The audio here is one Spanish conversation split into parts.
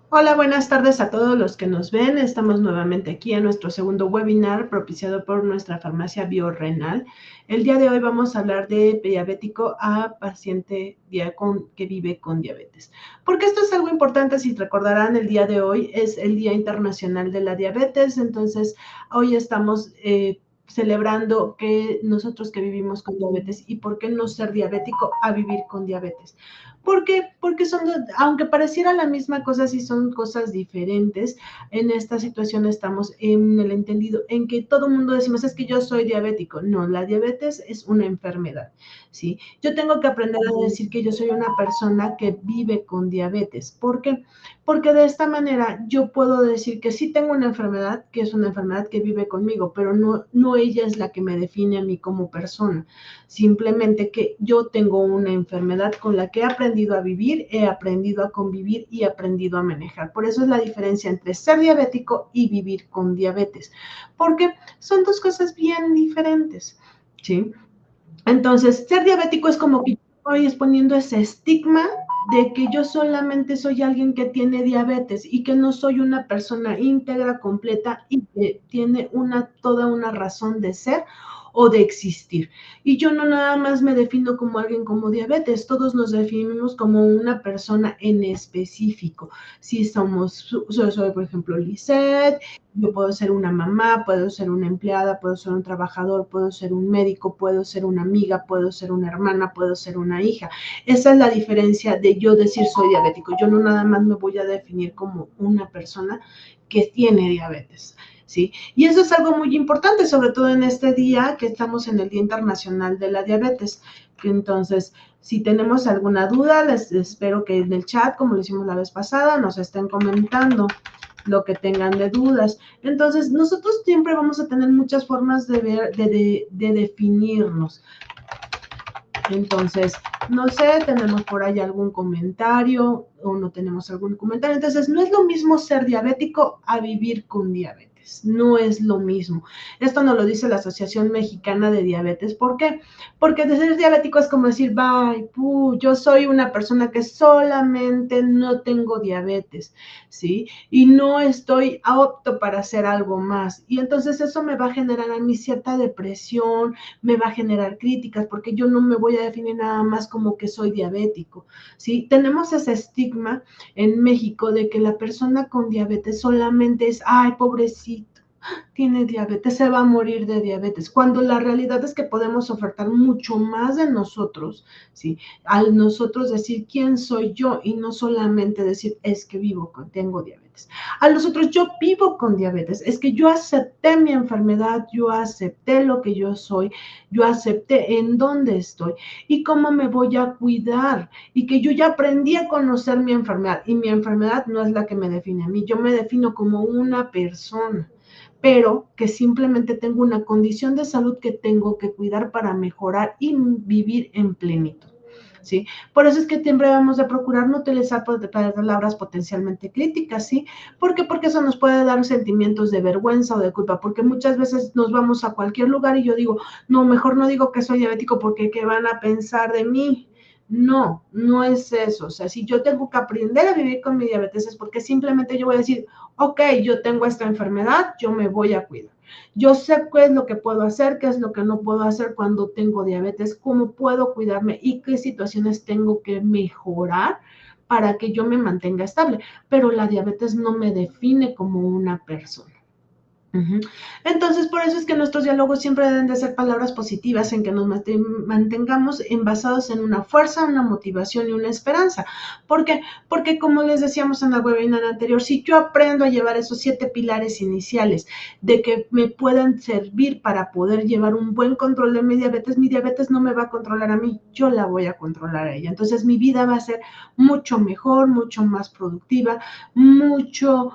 Hola, buenas tardes a todos los que nos ven. Estamos nuevamente aquí en nuestro segundo webinar propiciado por nuestra farmacia Biorenal. El día de hoy vamos a hablar de diabético a paciente que vive con diabetes. Porque esto es algo importante, si recordarán, el día de hoy es el Día Internacional de la Diabetes, entonces hoy estamos celebrando que nosotros que vivimos con diabetes y por qué no ser diabético a vivir con diabetes. ¿Por qué? Porque aunque pareciera la misma cosa, sí son cosas diferentes. En esta situación estamos en el entendido en que todo el mundo decimos, es que yo soy diabético. No, la diabetes es una enfermedad, ¿sí? Yo tengo que aprender a decir que yo soy una persona que vive con diabetes. ¿Por qué? Porque de esta manera yo puedo decir que sí tengo una enfermedad, que es una enfermedad que vive conmigo, pero no ella es la que me define a mí como persona. Simplemente que yo tengo una enfermedad con la que he aprendido a vivir, he aprendido a convivir y he aprendido a manejar. Por eso es la diferencia entre ser diabético y vivir con diabetes, porque son dos cosas bien diferentes, ¿sí? Entonces, ser diabético es como que estoy exponiendo ese estigma de que yo solamente soy alguien que tiene diabetes y que no soy una persona íntegra, completa y que tiene toda una razón de ser o de existir. Y yo no nada más me defino como alguien como diabetes, todos nos definimos como una persona en específico. Si yo soy, por ejemplo, Lisette, yo puedo ser una mamá, puedo ser una empleada, puedo ser un trabajador, puedo ser un médico, puedo ser una amiga, puedo ser una hermana, puedo ser una hija. Esa es la diferencia de yo decir soy diabético. Yo no nada más me voy a definir como una persona que tiene diabetes, ¿sí? Y eso es algo muy importante, sobre todo en este día que estamos en el Día Internacional de la Diabetes. Entonces, si tenemos alguna duda, les espero que en el chat, como lo hicimos la vez pasada, nos estén comentando lo que tengan de dudas. Entonces, nosotros siempre vamos a tener muchas formas de ver, de definirnos. Entonces, no sé, tenemos por ahí algún comentario o no tenemos algún comentario. Entonces, no es lo mismo ser diabético a vivir con diabetes. No es lo mismo. Esto nos lo dice la Asociación Mexicana de Diabetes. ¿Por qué? Porque de ser diabético es como decir, bye, yo soy una persona que solamente no tengo diabetes, ¿sí? Y no estoy apto para hacer algo más. Y entonces eso me va a generar a mí cierta depresión, me va a generar críticas, porque yo no me voy a definir nada más como que soy diabético, ¿sí? Tenemos ese estigma en México de que la persona con diabetes solamente es, ay, pobrecito, tiene diabetes, se va a morir de diabetes, cuando la realidad es que podemos ofertar mucho más de nosotros, ¿sí? Al nosotros decir quién soy yo y no solamente decir es que tengo diabetes. A nosotros yo vivo con diabetes, es que yo acepté mi enfermedad, yo acepté lo que yo soy, yo acepté en dónde estoy y cómo me voy a cuidar y que yo ya aprendí a conocer mi enfermedad y mi enfermedad no es la que me define a mí, yo me defino como una persona, pero que simplemente tengo una condición de salud que tengo que cuidar para mejorar y vivir en plenitud, ¿sí? Por eso es que siempre debemos de procurar no utilizar palabras potencialmente críticas, ¿sí? ¿Por qué? Porque eso nos puede dar sentimientos de vergüenza o de culpa, porque muchas veces nos vamos a cualquier lugar y yo digo, no, mejor no digo que soy diabético porque ¿qué van a pensar de mí? No, no es eso. O sea, si yo tengo que aprender a vivir con mi diabetes es porque simplemente yo voy a decir, ok, yo tengo esta enfermedad, yo me voy a cuidar. Yo sé qué es lo que puedo hacer, qué es lo que no puedo hacer cuando tengo diabetes, cómo puedo cuidarme y qué situaciones tengo que mejorar para que yo me mantenga estable. Pero la diabetes no me define como una persona. Uh-huh. Entonces, por eso es que nuestros diálogos siempre deben de ser palabras positivas en que nos mantengamos basados en una fuerza, una motivación y una esperanza. ¿Por qué? Porque como les decíamos en la webinar anterior, si yo aprendo a llevar esos 7 pilares iniciales de que me puedan servir para poder llevar un buen control de mi diabetes no me va a controlar a mí, yo la voy a controlar a ella. Entonces mi vida va a ser mucho mejor, mucho más productiva, mucho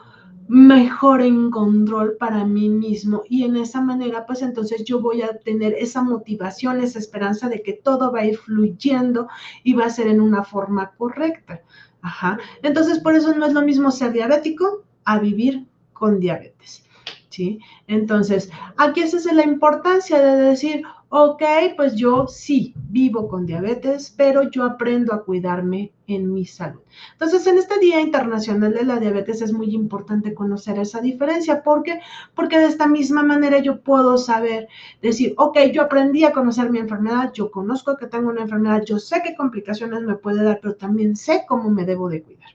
mejor en control para mí mismo y en esa manera pues entonces yo voy a tener esa motivación, esa esperanza de que todo va a ir fluyendo y va a ser en una forma correcta. Ajá. Entonces por eso no es lo mismo ser diabético a vivir con diabetes. ¿sí? Entonces, aquí esa es la importancia de decir, ok, pues yo sí vivo con diabetes, pero yo aprendo a cuidarme en mi salud. Entonces, en este Día Internacional de la Diabetes es muy importante conocer esa diferencia. ¿Por qué? Porque de esta misma manera yo puedo saber, decir, ok, yo aprendí a conocer mi enfermedad, yo conozco que tengo una enfermedad, yo sé qué complicaciones me puede dar, pero también sé cómo me debo de cuidar.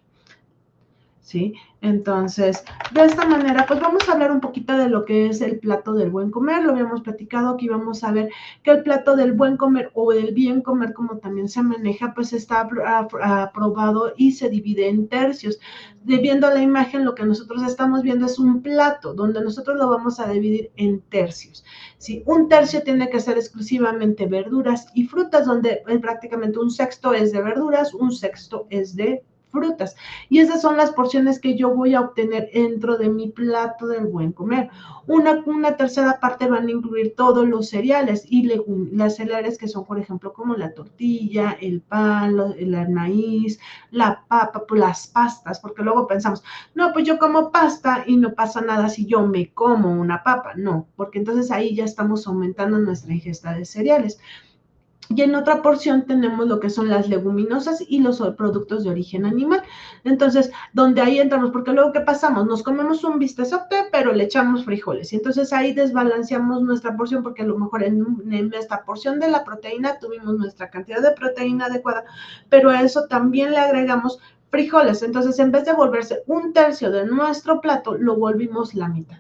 ¿Sí? Entonces, de esta manera, pues vamos a hablar un poquito de lo que es el plato del buen comer. Lo habíamos platicado que íbamos a ver que el plato del buen comer o del bien comer, como también se maneja, pues está aprobado y se divide en tercios. Viendo la imagen, lo que nosotros estamos viendo es un plato donde nosotros lo vamos a dividir en tercios. ¿Sí? Un tercio tiene que ser exclusivamente verduras y frutas, donde prácticamente un sexto es de verduras, un sexto es de frutas. Y esas son las porciones que yo voy a obtener dentro de mi plato del buen comer. Una tercera parte van a incluir todos los cereales y las cereales que son, por ejemplo, como la tortilla, el pan, el maíz, la papa, pues las pastas, porque luego pensamos, no, pues yo como pasta y no pasa nada si yo me como una papa. No, porque entonces ahí ya estamos aumentando nuestra ingesta de cereales. Y en otra porción tenemos lo que son las leguminosas y los productos de origen animal. Entonces, donde ahí entramos, porque luego, ¿qué pasamos? Nos comemos un bistezote, pero le echamos frijoles. Y entonces ahí desbalanceamos nuestra porción, porque a lo mejor en esta porción de la proteína tuvimos nuestra cantidad de proteína adecuada, pero a eso también le agregamos frijoles. Entonces, en vez de volverse un tercio de nuestro plato, lo volvimos la mitad.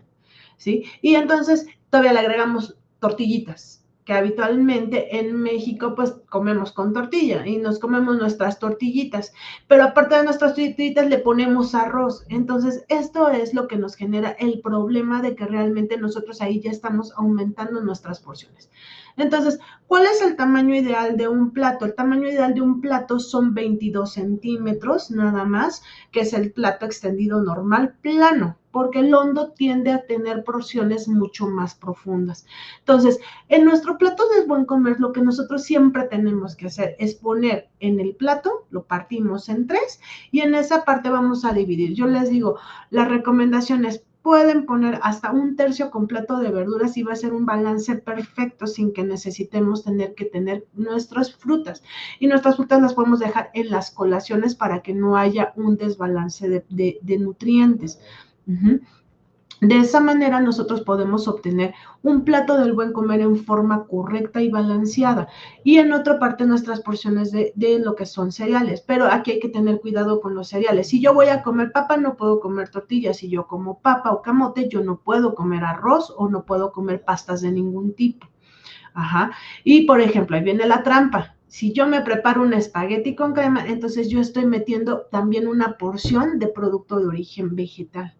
¿Sí? Y entonces todavía le agregamos tortillitas, que habitualmente en México pues comemos con tortilla y nos comemos nuestras tortillitas, pero aparte de nuestras tortillitas le ponemos arroz. Entonces esto es lo que nos genera el problema de que realmente nosotros ahí ya estamos aumentando nuestras porciones. Entonces, ¿cuál es el tamaño ideal de un plato? El tamaño ideal de un plato son 22 centímetros nada más, que es el plato extendido normal plano, porque el hondo tiende a tener porciones mucho más profundas. Entonces, en nuestro plato de buen comer, lo que nosotros siempre tenemos que hacer es poner en el plato, lo partimos en tres y en esa parte vamos a dividir. Yo les digo, la recomendación es pueden poner hasta un tercio completo de verduras y va a ser un balance perfecto sin que necesitemos tener que tener nuestras frutas. Y nuestras frutas las podemos dejar en las colaciones para que no haya un desbalance de nutrientes. Uh-huh. De esa manera nosotros podemos obtener un plato del buen comer en forma correcta y balanceada. Y en otra parte nuestras porciones de lo que son cereales. Pero aquí hay que tener cuidado con los cereales. Si yo voy a comer papa, no puedo comer tortillas. Si yo como papa o camote, yo no puedo comer arroz o no puedo comer pastas de ningún tipo. Ajá. Y por ejemplo, ahí viene la trampa. Si yo me preparo un espagueti con crema, entonces yo estoy metiendo también una porción de producto de origen vegetal,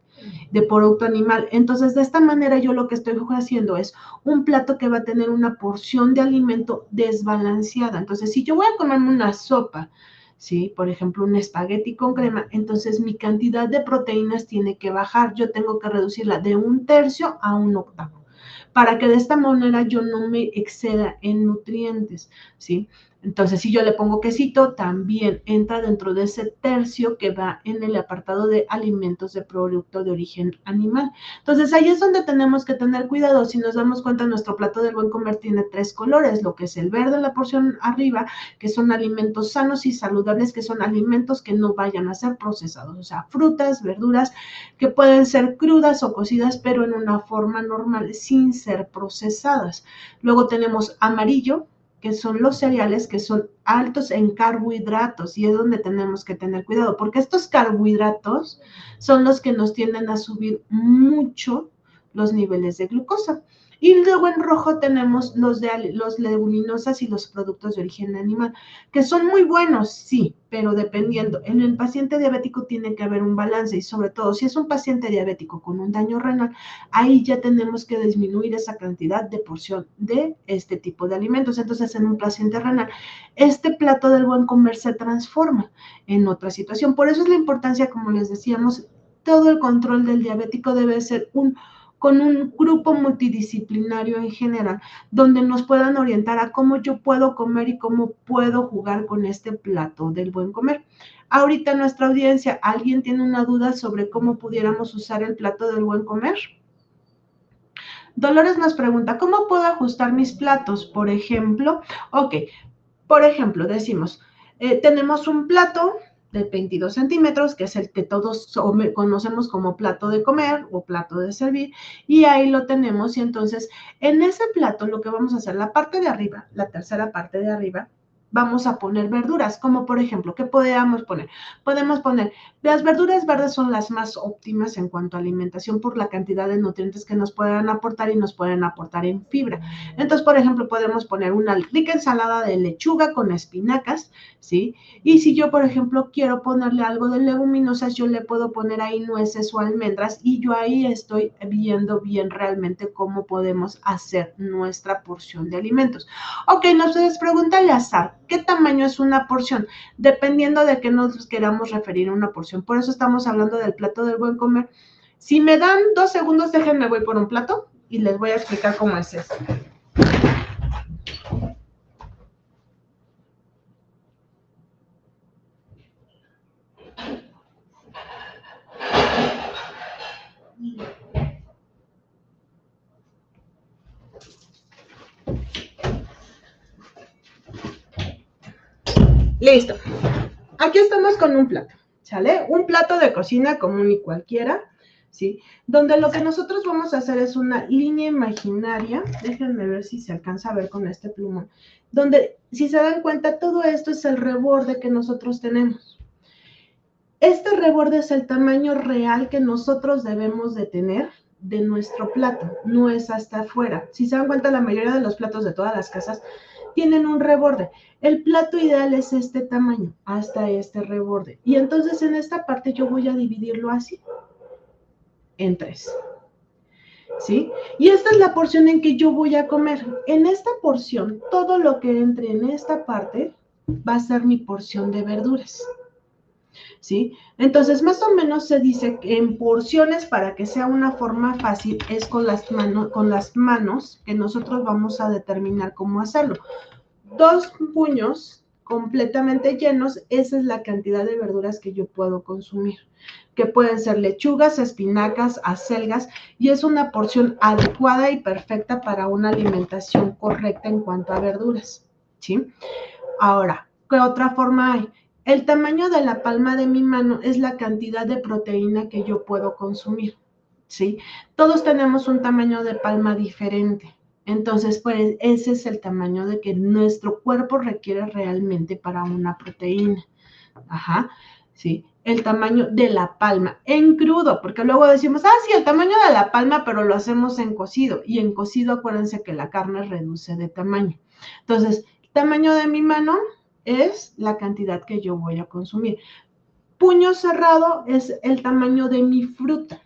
de producto animal. Entonces, de esta manera yo lo que estoy haciendo es un plato que va a tener una porción de alimento desbalanceada. Entonces, si yo voy a comerme una sopa, ¿sí? Por ejemplo, un espagueti con crema, entonces mi cantidad de proteínas tiene que bajar. Yo tengo que reducirla de un tercio a un octavo para que de esta manera yo no me exceda en nutrientes, ¿sí? Entonces, si yo le pongo quesito, también entra dentro de ese tercio que va en el apartado de alimentos de producto de origen animal. Entonces, ahí es donde tenemos que tener cuidado. Si nos damos cuenta, nuestro plato del buen comer tiene tres colores, lo que es el verde en la porción arriba, que son alimentos sanos y saludables, que son alimentos que no vayan a ser procesados, o sea, frutas, verduras, que pueden ser crudas o cocidas, pero en una forma normal, sin ser procesadas. Luego tenemos amarillo, que son los cereales que son altos en carbohidratos y es donde tenemos que tener cuidado, porque estos carbohidratos son los que nos tienden a subir mucho los niveles de glucosa. Y luego en rojo tenemos los leguminosas y los productos de origen animal, que son muy buenos, sí, pero dependiendo. En el paciente diabético tiene que haber un balance y sobre todo si es un paciente diabético con un daño renal, ahí ya tenemos que disminuir esa cantidad de porción de este tipo de alimentos. Entonces, en un paciente renal, este plato del buen comer se transforma en otra situación. Por eso es la importancia, como les decíamos, todo el control del diabético debe ser con un grupo multidisciplinario en general, donde nos puedan orientar a cómo yo puedo comer y cómo puedo jugar con este plato del buen comer. Ahorita nuestra audiencia, ¿alguien tiene una duda sobre cómo pudiéramos usar el plato del buen comer? Dolores nos pregunta, ¿cómo puedo ajustar mis platos? Por ejemplo, por ejemplo, decimos, tenemos un plato de 22 centímetros, que es el que todos conocemos como plato de comer o plato de servir, y ahí lo tenemos. Y entonces, en ese plato, lo que vamos a hacer, la parte de arriba, la tercera parte de arriba, vamos a poner verduras, como por ejemplo, ¿qué podríamos poner? Podemos poner, las verduras verdes son las más óptimas en cuanto a alimentación por la cantidad de nutrientes que nos pueden aportar y nos pueden aportar en fibra. Entonces, por ejemplo, podemos poner una rica ensalada de lechuga con espinacas, ¿sí? Y si yo, por ejemplo, quiero ponerle algo de leguminosas, yo le puedo poner ahí nueces o almendras y yo ahí estoy viendo bien realmente cómo podemos hacer nuestra porción de alimentos. Ok, nos puedes preguntarle a Sar, ¿qué tamaño es una porción? Dependiendo de qué nos queramos referir a una porción. Por eso estamos hablando del plato del buen comer. Si me dan 2 segundos, déjenme voy por un plato y les voy a explicar cómo es eso. Listo. Aquí estamos con un plato, ¿sale? Un plato de cocina común y cualquiera, ¿sí? Donde lo que nosotros vamos a hacer es una línea imaginaria. Déjenme ver si se alcanza a ver con este plumón. Donde, si se dan cuenta, todo esto es el reborde que nosotros tenemos. Este reborde es el tamaño real que nosotros debemos de tener de nuestro plato, no es hasta afuera. Si se dan cuenta, la mayoría de los platos de todas las casas tienen un reborde. El plato ideal es este tamaño, hasta este reborde. Y entonces en esta parte yo voy a dividirlo así, en 3. ¿Sí? Y esta es la porción en que yo voy a comer. En esta porción, todo lo que entre en esta parte va a ser mi porción de verduras. ¿Sí? Entonces, más o menos se dice que en porciones, para que sea una forma fácil, es con las manos que nosotros vamos a determinar cómo hacerlo. 2 puños completamente llenos, esa es la cantidad de verduras que yo puedo consumir, que pueden ser lechugas, espinacas, acelgas, y es una porción adecuada y perfecta para una alimentación correcta en cuanto a verduras, ¿sí? Ahora, ¿qué otra forma hay? El tamaño de la palma de mi mano es la cantidad de proteína que yo puedo consumir, ¿sí? Todos tenemos un tamaño de palma diferente. Entonces, pues ese es el tamaño de que nuestro cuerpo requiere realmente para una proteína. Ajá, ¿sí? El tamaño de la palma en crudo, porque luego decimos, sí, el tamaño de la palma, pero lo hacemos en cocido. Y en cocido, acuérdense que la carne reduce de tamaño. Entonces, el tamaño de mi mano es la cantidad que yo voy a consumir. Puño cerrado es el tamaño de mi fruta.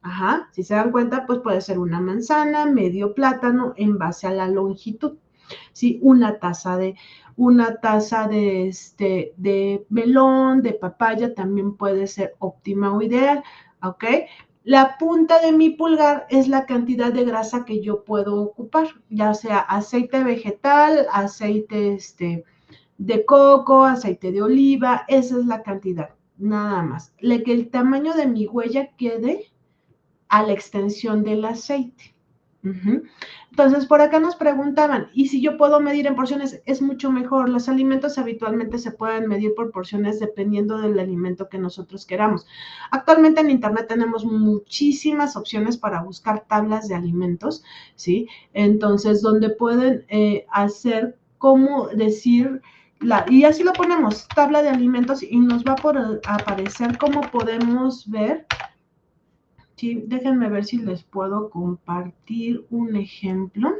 Ajá, si se dan cuenta, pues puede ser una manzana, medio plátano, en base a la longitud. ¿Sí? Una taza de melón, de papaya, también puede ser óptima o ideal, ¿ok? La punta de mi pulgar es la cantidad de grasa que yo puedo ocupar, ya sea aceite vegetal, aceite de coco, aceite de oliva, esa es la cantidad, nada más. Que el tamaño de mi huella quede a la extensión del aceite. Entonces, por acá nos preguntaban, ¿y si yo puedo medir en porciones? Es mucho mejor. Los alimentos habitualmente se pueden medir por porciones dependiendo del alimento que nosotros queramos. Actualmente en Internet tenemos muchísimas opciones para buscar tablas de alimentos, ¿sí? Entonces, donde pueden hacer, como decir, y así lo ponemos, tabla de alimentos, y nos va a aparecer cómo podemos ver. Sí, déjenme ver si les puedo compartir un ejemplo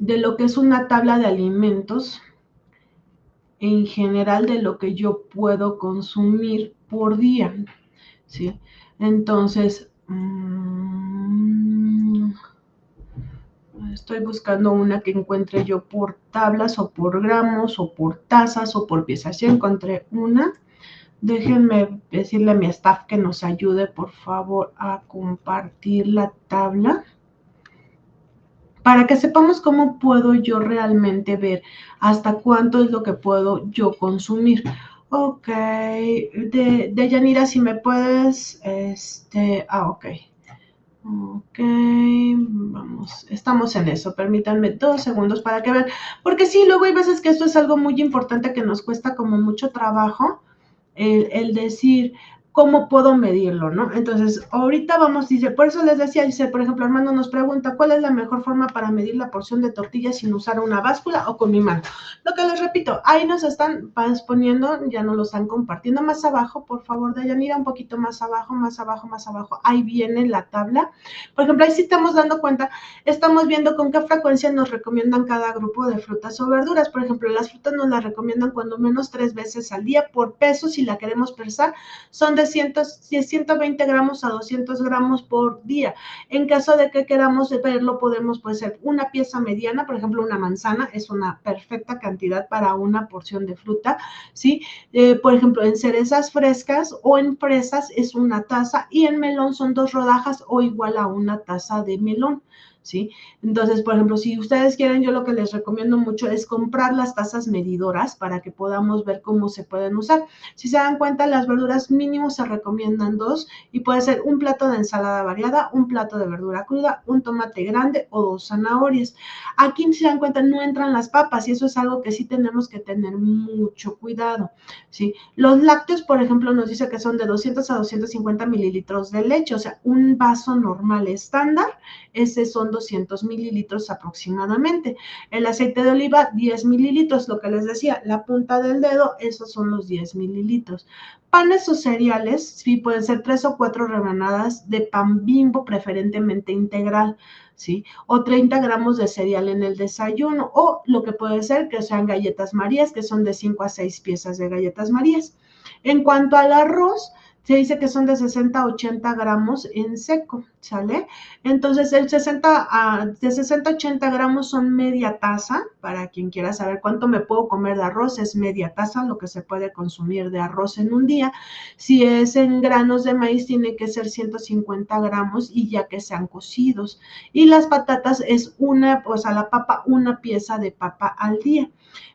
de lo que es una tabla de alimentos en general, de lo que yo puedo consumir por día, ¿sí? Entonces, estoy buscando una que encuentre yo por tablas o por gramos o por tazas o por piezas. Ya encontré una. Déjenme decirle a mi staff que nos ayude, por favor, a compartir la tabla para que sepamos cómo puedo yo realmente ver hasta cuánto es lo que puedo yo consumir. Ok, de Yanira, si me puedes, ok. Ok, vamos, estamos en eso. Permítanme 2 segundos para que vean, porque sí, luego hay veces que esto es algo muy importante que nos cuesta como mucho trabajo, el decir cómo puedo medirlo, ¿no? Entonces, ahorita vamos, dice, por eso les decía, dice, por ejemplo, Armando nos pregunta, ¿cuál es la mejor forma para medir la porción de tortilla sin usar una báscula o con mi mano? Lo que les repito, ahí nos están poniendo, ya no lo están compartiendo más abajo, por favor, Dayanira, un poquito más abajo, más abajo, más abajo, ahí viene la tabla. Por ejemplo, ahí sí estamos dando cuenta, estamos viendo con qué frecuencia nos recomiendan cada grupo de frutas o verduras. Por ejemplo, las frutas nos las recomiendan cuando menos 3 veces al día por peso, si la queremos pesar, son de 120 gramos a 200 gramos por día. En caso de que queramos verlo, podemos puede ser una pieza mediana, por ejemplo, una manzana es una perfecta cantidad para una porción de fruta, ¿sí? Por ejemplo, en cerezas frescas o en fresas es una taza y en melón son 2 rodajas o igual a una taza de melón, ¿sí? Entonces, por ejemplo, si ustedes quieren, yo lo que les recomiendo mucho es comprar las tazas medidoras para que podamos ver cómo se pueden usar. Si se dan cuenta, las verduras mínimo se recomiendan 2 y puede ser un plato de ensalada variada, un plato de verdura cruda, un tomate grande o 2 zanahorias. Aquí, si se dan cuenta, no entran las papas y eso es algo que sí tenemos que tener mucho cuidado, ¿sí? Los lácteos, por ejemplo, nos dice que son de 200 a 250 mililitros de leche, o sea, un vaso normal estándar, ese son 200 mililitros aproximadamente. El aceite de oliva, 10 mililitros, lo que les decía, la punta del dedo, esos son los 10 mililitros. Panes o cereales, sí, pueden ser 3 o 4 rebanadas de pan Bimbo, preferentemente integral, ¿sí? O 30 gramos de cereal en el desayuno, o lo que puede ser que sean galletas Marías, que son de 5 a 6 piezas de galletas Marías. En cuanto al arroz, se dice que son de 60 a 80 gramos en seco, ¿sale? Entonces, de 60 a 80 gramos son media taza, para quien quiera saber cuánto me puedo comer de arroz, es media taza lo que se puede consumir de arroz en un día. Si es en granos de maíz, tiene que ser 150 gramos y ya que sean cocidos. Y las patatas es la papa, una pieza de papa al día.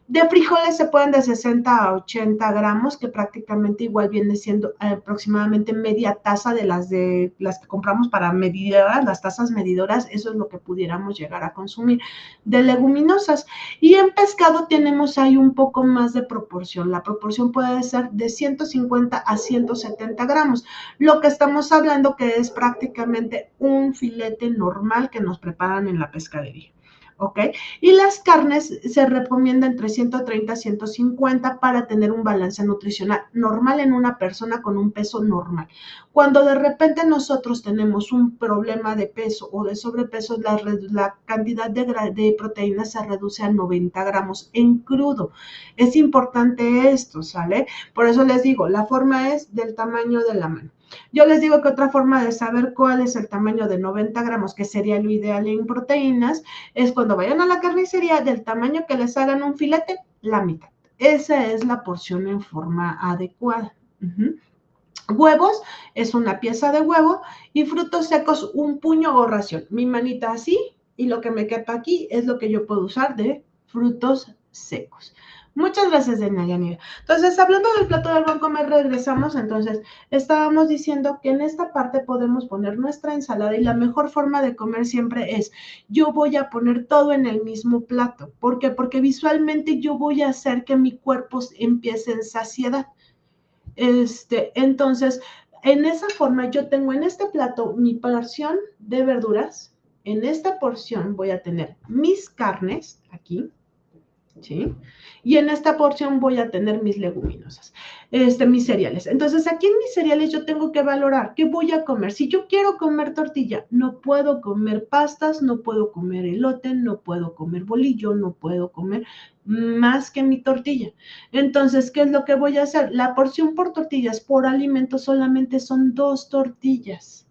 De frijoles se pueden de 60 a 80 gramos, que prácticamente igual viene siendo aproximadamente media taza de las que compramos para medir, las tazas medidoras, eso es lo que pudiéramos llegar a consumir de leguminosas. Y en pescado tenemos ahí un poco más de proporción. La proporción puede ser de 150 a 170 gramos. Lo que estamos hablando que es prácticamente un filete normal que nos preparan en la pescadería. ¿Ok? Y las carnes se recomienda entre 130 y 150 para tener un balance nutricional normal en una persona con un peso normal. Cuando de repente nosotros tenemos un problema de peso o de sobrepeso, la cantidad de proteínas se reduce a 90 gramos en crudo. Es importante esto, ¿sale? Por eso les digo, la forma es del tamaño de la mano. Yo les digo que otra forma de saber cuál es el tamaño de 90 gramos, que sería lo ideal en proteínas, es cuando vayan a la carnicería, del tamaño que les hagan un filete, la mitad. Esa es la porción en forma adecuada. Huevos es una pieza de huevo y frutos secos un puño o ración. Mi manita así y lo que me quepa aquí es lo que yo puedo usar de frutos secos. Muchas gracias, Denia Yanira. Entonces, hablando del plato del buen comer, regresamos. Entonces, estábamos diciendo que en esta parte podemos poner nuestra ensalada y la mejor forma de comer siempre es, yo voy a poner todo en el mismo plato. ¿Por qué? Porque visualmente yo voy a hacer que mi cuerpo empiece en saciedad. Entonces, en esa forma yo tengo en este plato mi porción de verduras, en esta porción voy a tener mis carnes aquí, ¿sí? Y en esta porción voy a tener mis leguminosas, mis cereales. Entonces, aquí en mis cereales yo tengo que valorar qué voy a comer. Si yo quiero comer tortilla, no puedo comer pastas, no puedo comer elote, no puedo comer bolillo, no puedo comer más que mi tortilla. Entonces, ¿qué es lo que voy a hacer? La porción por tortillas, por alimento, solamente son 2 tortillas.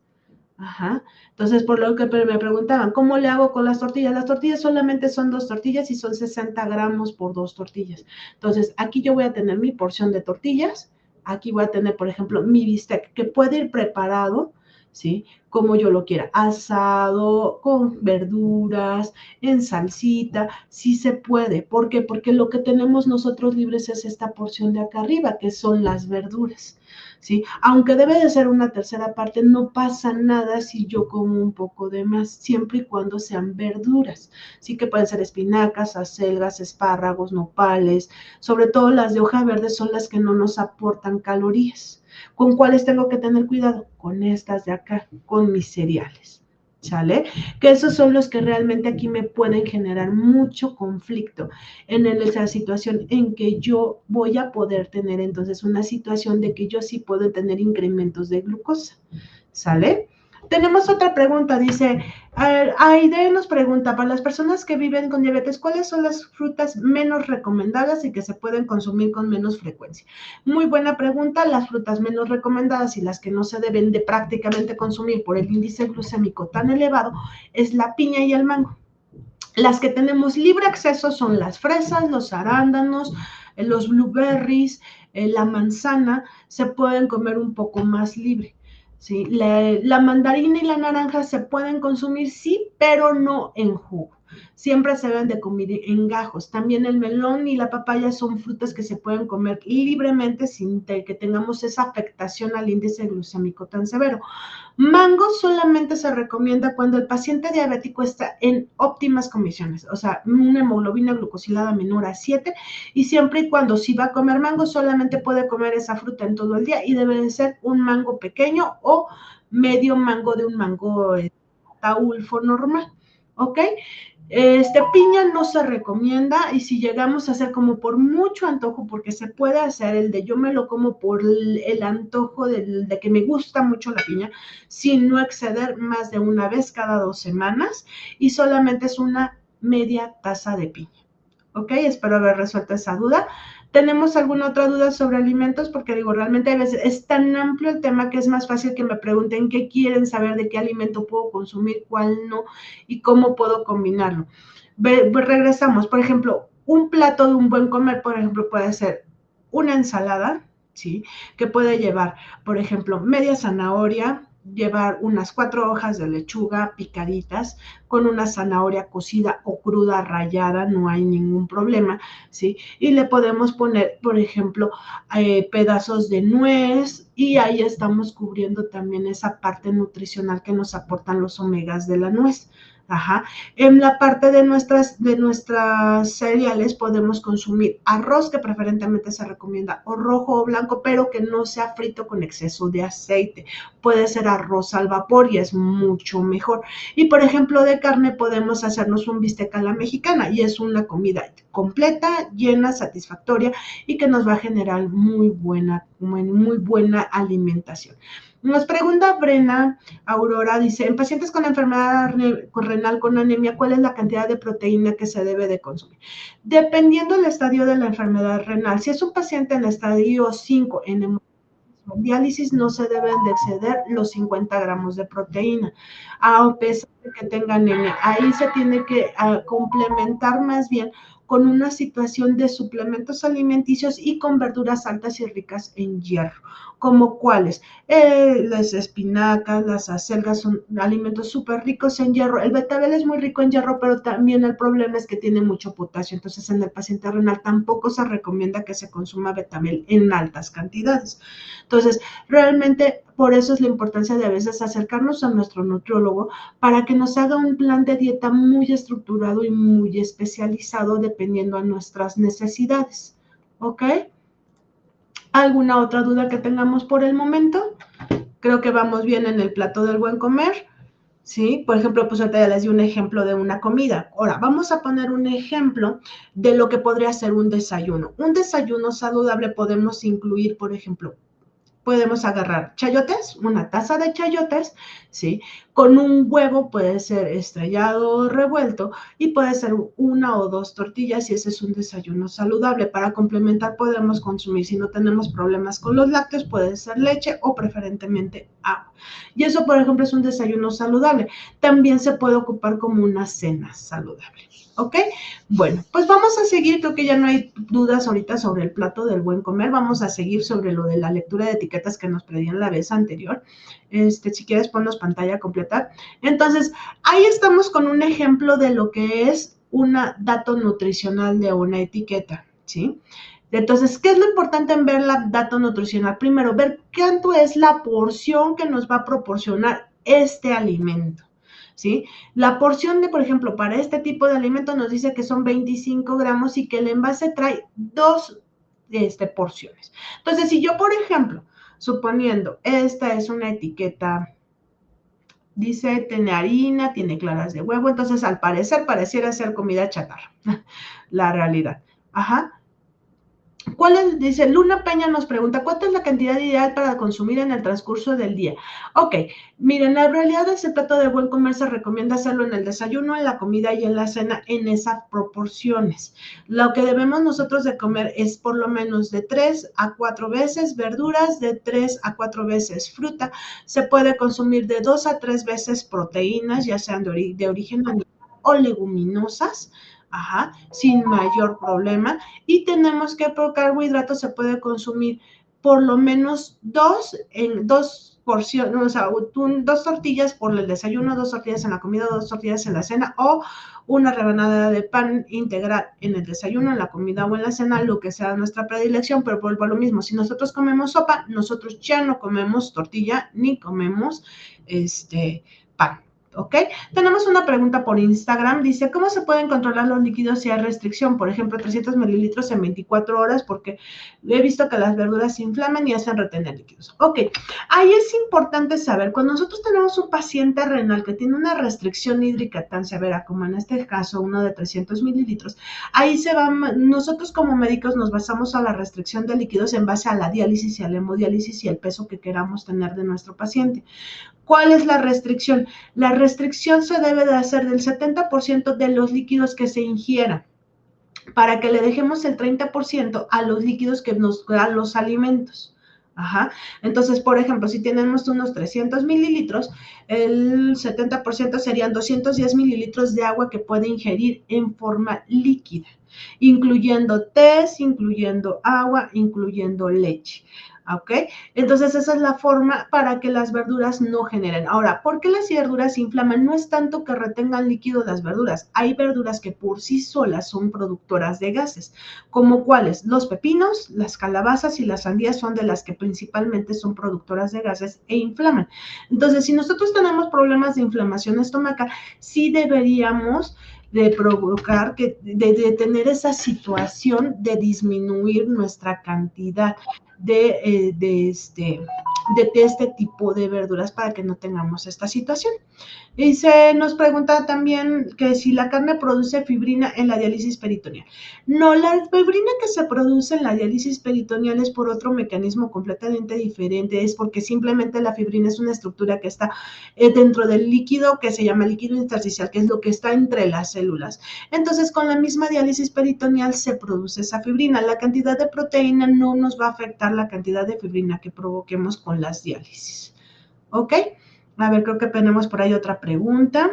Ajá. Entonces, por lo que me preguntaban, ¿cómo le hago con las tortillas? Las tortillas solamente son 2 tortillas y son 60 gramos por 2 tortillas. Entonces, aquí yo voy a tener mi porción de tortillas. Aquí voy a tener, por ejemplo, mi bistec, que puede ir preparado, ¿sí? como yo lo quiera, asado, con verduras, en salsita, sí se puede. ¿Por qué? Porque lo que tenemos nosotros libres es esta porción de acá arriba, que son las verduras. ¿Sí? Aunque debe de ser una tercera parte, no pasa nada si yo como un poco de más, siempre y cuando sean verduras. Sí que pueden ser espinacas, acelgas, espárragos, nopales, sobre todo las de hoja verde son las que no nos aportan calorías. ¿Con cuáles tengo que tener cuidado? Con estas de acá, con mis cereales. ¿Sale? Que esos son los que realmente aquí me pueden generar mucho conflicto en esa situación en que yo voy a poder tener entonces una situación de que yo sí puedo tener incrementos de glucosa. ¿Sale? Tenemos otra pregunta, dice, Aide nos pregunta, para las personas que viven con diabetes, ¿cuáles son las frutas menos recomendadas y que se pueden consumir con menos frecuencia? Muy buena pregunta, las frutas menos recomendadas y las que no se deben de prácticamente consumir por el índice glucémico tan elevado es la piña y el mango. Las que tenemos libre acceso son las fresas, los arándanos, los blueberries, la manzana, se pueden comer un poco más libre. ¿Sí? La mandarina y la naranja se pueden consumir, sí, pero no en jugo. Siempre se deben de comer en gajos. También el melón y la papaya son frutas que se pueden comer libremente sin que tengamos esa afectación al índice glucémico tan severo. Mango solamente se recomienda cuando el paciente diabético está en óptimas condiciones, o sea, una hemoglobina glucosilada menor a 7, y siempre y cuando si va a comer mango solamente puede comer esa fruta en todo el día y debe de ser un mango pequeño o medio mango de un mango taulfo normal, ¿ok? Piña no se recomienda y si llegamos a hacer como por mucho antojo, porque se puede hacer el de yo me lo como por el antojo de que me gusta mucho la piña, sin no exceder más de una vez cada 2 semanas y solamente es una media taza de piña. ¿Ok? Espero haber resuelto esa duda. ¿Tenemos alguna otra duda sobre alimentos? Porque digo, realmente a veces es tan amplio el tema que es más fácil que me pregunten qué quieren saber, de qué alimento puedo consumir, cuál no y cómo puedo combinarlo. Regresamos, por ejemplo, un plato de un buen comer, por ejemplo, puede ser una ensalada, ¿sí? Que puede llevar, por ejemplo, media zanahoria, llevar unas 4 hojas de lechuga picaditas con una zanahoria cocida o cruda rallada, no hay ningún problema, ¿sí? Y le podemos poner, por ejemplo, pedazos de nuez y ahí estamos cubriendo también esa parte nutricional que nos aportan los omegas de la nuez. Ajá. En la parte de nuestras cereales podemos consumir arroz, que preferentemente se recomienda o rojo o blanco, pero que no sea frito con exceso de aceite. Puede ser arroz al vapor y es mucho mejor. Y por ejemplo, de carne podemos hacernos un bistec a la mexicana y es una comida completa, llena, satisfactoria y que nos va a generar muy buena alimentación. Nos pregunta Brena Aurora, dice, en pacientes con enfermedad renal con anemia, ¿cuál es la cantidad de proteína que se debe de consumir? Dependiendo del estadio de la enfermedad renal, si es un paciente en estadio 5 en diálisis no se deben de exceder los 50 gramos de proteína, a pesar de que tenga anemia. Ahí se tiene que complementar más bien con una situación de suplementos alimenticios y con verduras altas y ricas en hierro, como cuáles, las espinacas, las acelgas son alimentos súper ricos en hierro. El betabel es muy rico en hierro, pero también el problema es que tiene mucho potasio, entonces en el paciente renal tampoco se recomienda que se consuma betabel en altas cantidades. Entonces, realmente por eso es la importancia de a veces acercarnos a nuestro nutriólogo para que nos haga un plan de dieta muy estructurado y muy especializado dependiendo a nuestras necesidades. ¿Ok? ¿Alguna otra duda que tengamos por el momento? Creo que vamos bien en el plato del buen comer. ¿Sí? Por ejemplo, pues ahorita ya les di un ejemplo de una comida. Ahora, vamos a poner un ejemplo de lo que podría ser un desayuno. Un desayuno saludable podemos incluir, por ejemplo, podemos agarrar chayotes, una taza de chayotes, ¿sí? Con un huevo puede ser estrellado o revuelto y puede ser una o dos tortillas y ese es un desayuno saludable. Para complementar podemos consumir, si no tenemos problemas con los lácteos, puede ser leche o preferentemente agua. Y eso, por ejemplo, es un desayuno saludable. También se puede ocupar como una cena saludable. ¿Ok? Bueno, pues vamos a seguir, creo que ya no hay dudas ahorita sobre el plato del buen comer, vamos a seguir sobre lo de la lectura de etiquetas que nos pedían la vez anterior. Si quieres ponnos pantalla completa. Entonces, ahí estamos con un ejemplo de lo que es un dato nutricional de una etiqueta, ¿sí? Entonces, ¿qué es lo importante en ver la dato nutricional? Primero, ver cuánto es la porción que nos va a proporcionar este alimento. ¿Sí? La porción de, por ejemplo, para este tipo de alimento nos dice que son 25 gramos y que el envase trae dos porciones. Entonces, si yo, por ejemplo, suponiendo, esta es una etiqueta, dice, tiene harina, tiene claras de huevo, entonces al parecer pareciera ser comida chatarra, la realidad. Ajá. Dice, Luna Peña nos pregunta, ¿cuánto es la cantidad ideal para consumir en el transcurso del día? Ok, miren, la realidad ese plato de buen comer se recomienda hacerlo en el desayuno, en la comida y en la cena en esas proporciones. Lo que debemos nosotros de comer es por lo menos de 3 a 4 veces verduras, de 3 a 4 veces fruta. Se puede consumir de 2 a 3 veces proteínas, ya sean de origen animal o leguminosas. Ajá, sin mayor problema. Y tenemos que por carbohidratos se puede consumir por lo menos dos porciones, o sea, dos tortillas por el desayuno, 2 tortillas en la comida, 2 tortillas en la cena, o una rebanada de pan integral en el desayuno, en la comida o en la cena, lo que sea nuestra predilección, pero vuelvo a lo mismo, si nosotros comemos sopa, nosotros ya no comemos tortilla ni comemos pan. ¿Ok? Tenemos una pregunta por Instagram, dice, ¿cómo se pueden controlar los líquidos si hay restricción? Por ejemplo, 300 mililitros en 24 horas, porque he visto que las verduras se inflaman y hacen retener líquidos. Ok, ahí es importante saber, cuando nosotros tenemos un paciente renal que tiene una restricción hídrica tan severa, como en este caso, uno de 300 mililitros, ahí nosotros como médicos nos basamos a la restricción de líquidos en base a la diálisis y a la hemodiálisis y el peso que queramos tener de nuestro paciente. ¿Cuál es la restricción? La restricción se debe de hacer del 70% de los líquidos que se ingieran para que le dejemos el 30% a los líquidos que nos dan los alimentos. Ajá. Entonces, por ejemplo, si tenemos unos 300 mililitros, el 70% serían 210 mililitros de agua que puede ingerir en forma líquida, incluyendo tés, incluyendo agua, incluyendo leche. ¿Ok? Entonces esa es la forma para que las verduras no generen. Ahora, ¿por qué las verduras se inflaman? No es tanto que retengan líquido las verduras. Hay verduras que por sí solas son productoras de gases. ¿Como cuáles? Los pepinos, las calabazas y las sandías son de las que principalmente son productoras de gases e inflaman. Entonces, si nosotros tenemos problemas de inflamación estomacal, sí deberíamos de provocar, de tener esa situación de disminuir nuestra cantidad de este tipo de verduras para que no tengamos esta situación. Y nos pregunta también que si la carne produce fibrina en la diálisis peritoneal. No, la fibrina que se produce en la diálisis peritoneal es por otro mecanismo completamente diferente, es porque simplemente la fibrina es una estructura que está dentro del líquido que se llama líquido intersticial, que es lo que está entre las células. Entonces, con la misma diálisis peritoneal se produce esa fibrina. La cantidad de proteína no nos va a afectar la cantidad de fibrina que provoquemos con las diálisis. ¿Ok? A ver, creo que tenemos por ahí otra pregunta.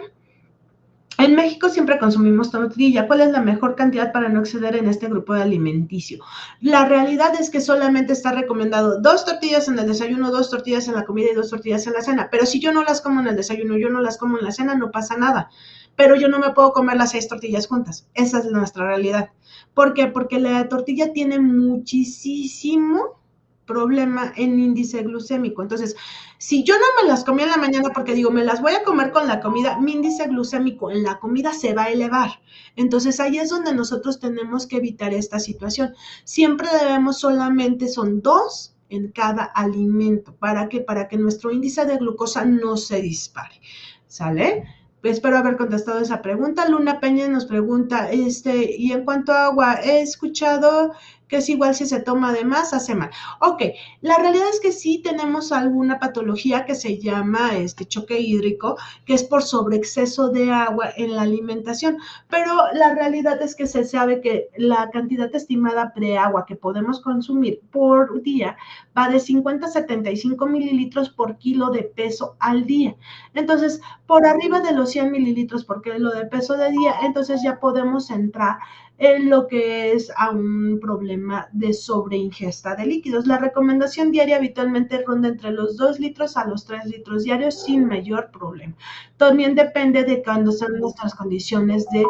En México siempre consumimos tortilla. ¿Cuál es la mejor cantidad para no exceder en este grupo de alimenticio? La realidad es que solamente está recomendado 2 tortillas en el desayuno, 2 tortillas en la comida y 2 tortillas en la cena. Pero si yo no las como en el desayuno, yo no las como en la cena, no pasa nada. Pero yo no me puedo comer las 6 tortillas juntas. Esa es nuestra realidad. ¿Por qué? Porque la tortilla tiene muchísimo problema en índice glucémico. Entonces, si yo no me las comí en la mañana porque digo, me las voy a comer con la comida, mi índice glucémico en la comida se va a elevar. Entonces, ahí es donde nosotros tenemos que evitar esta situación. Siempre debemos solamente, son 2 en cada alimento. ¿Para qué? Para que nuestro índice de glucosa no se dispare. ¿Sale? Espero haber contestado esa pregunta. Luna Peña nos pregunta, y en cuanto a agua, he escuchado que es igual si se toma de más, hace mal. Ok, la realidad es que sí tenemos alguna patología que se llama choque hídrico, que es por sobreexceso de agua en la alimentación, pero la realidad es que se sabe que la cantidad estimada de agua que podemos consumir por día va de 50 a 75 mililitros por kilo de peso al día. Entonces, por arriba de los 100 mililitros por kilo de peso de día, entonces ya podemos entrar en lo que es a un problema de sobreingesta de líquidos. La recomendación diaria habitualmente ronda entre los 2 litros a los 3 litros diarios sin mayor problema. También depende de cuándo son nuestras condiciones de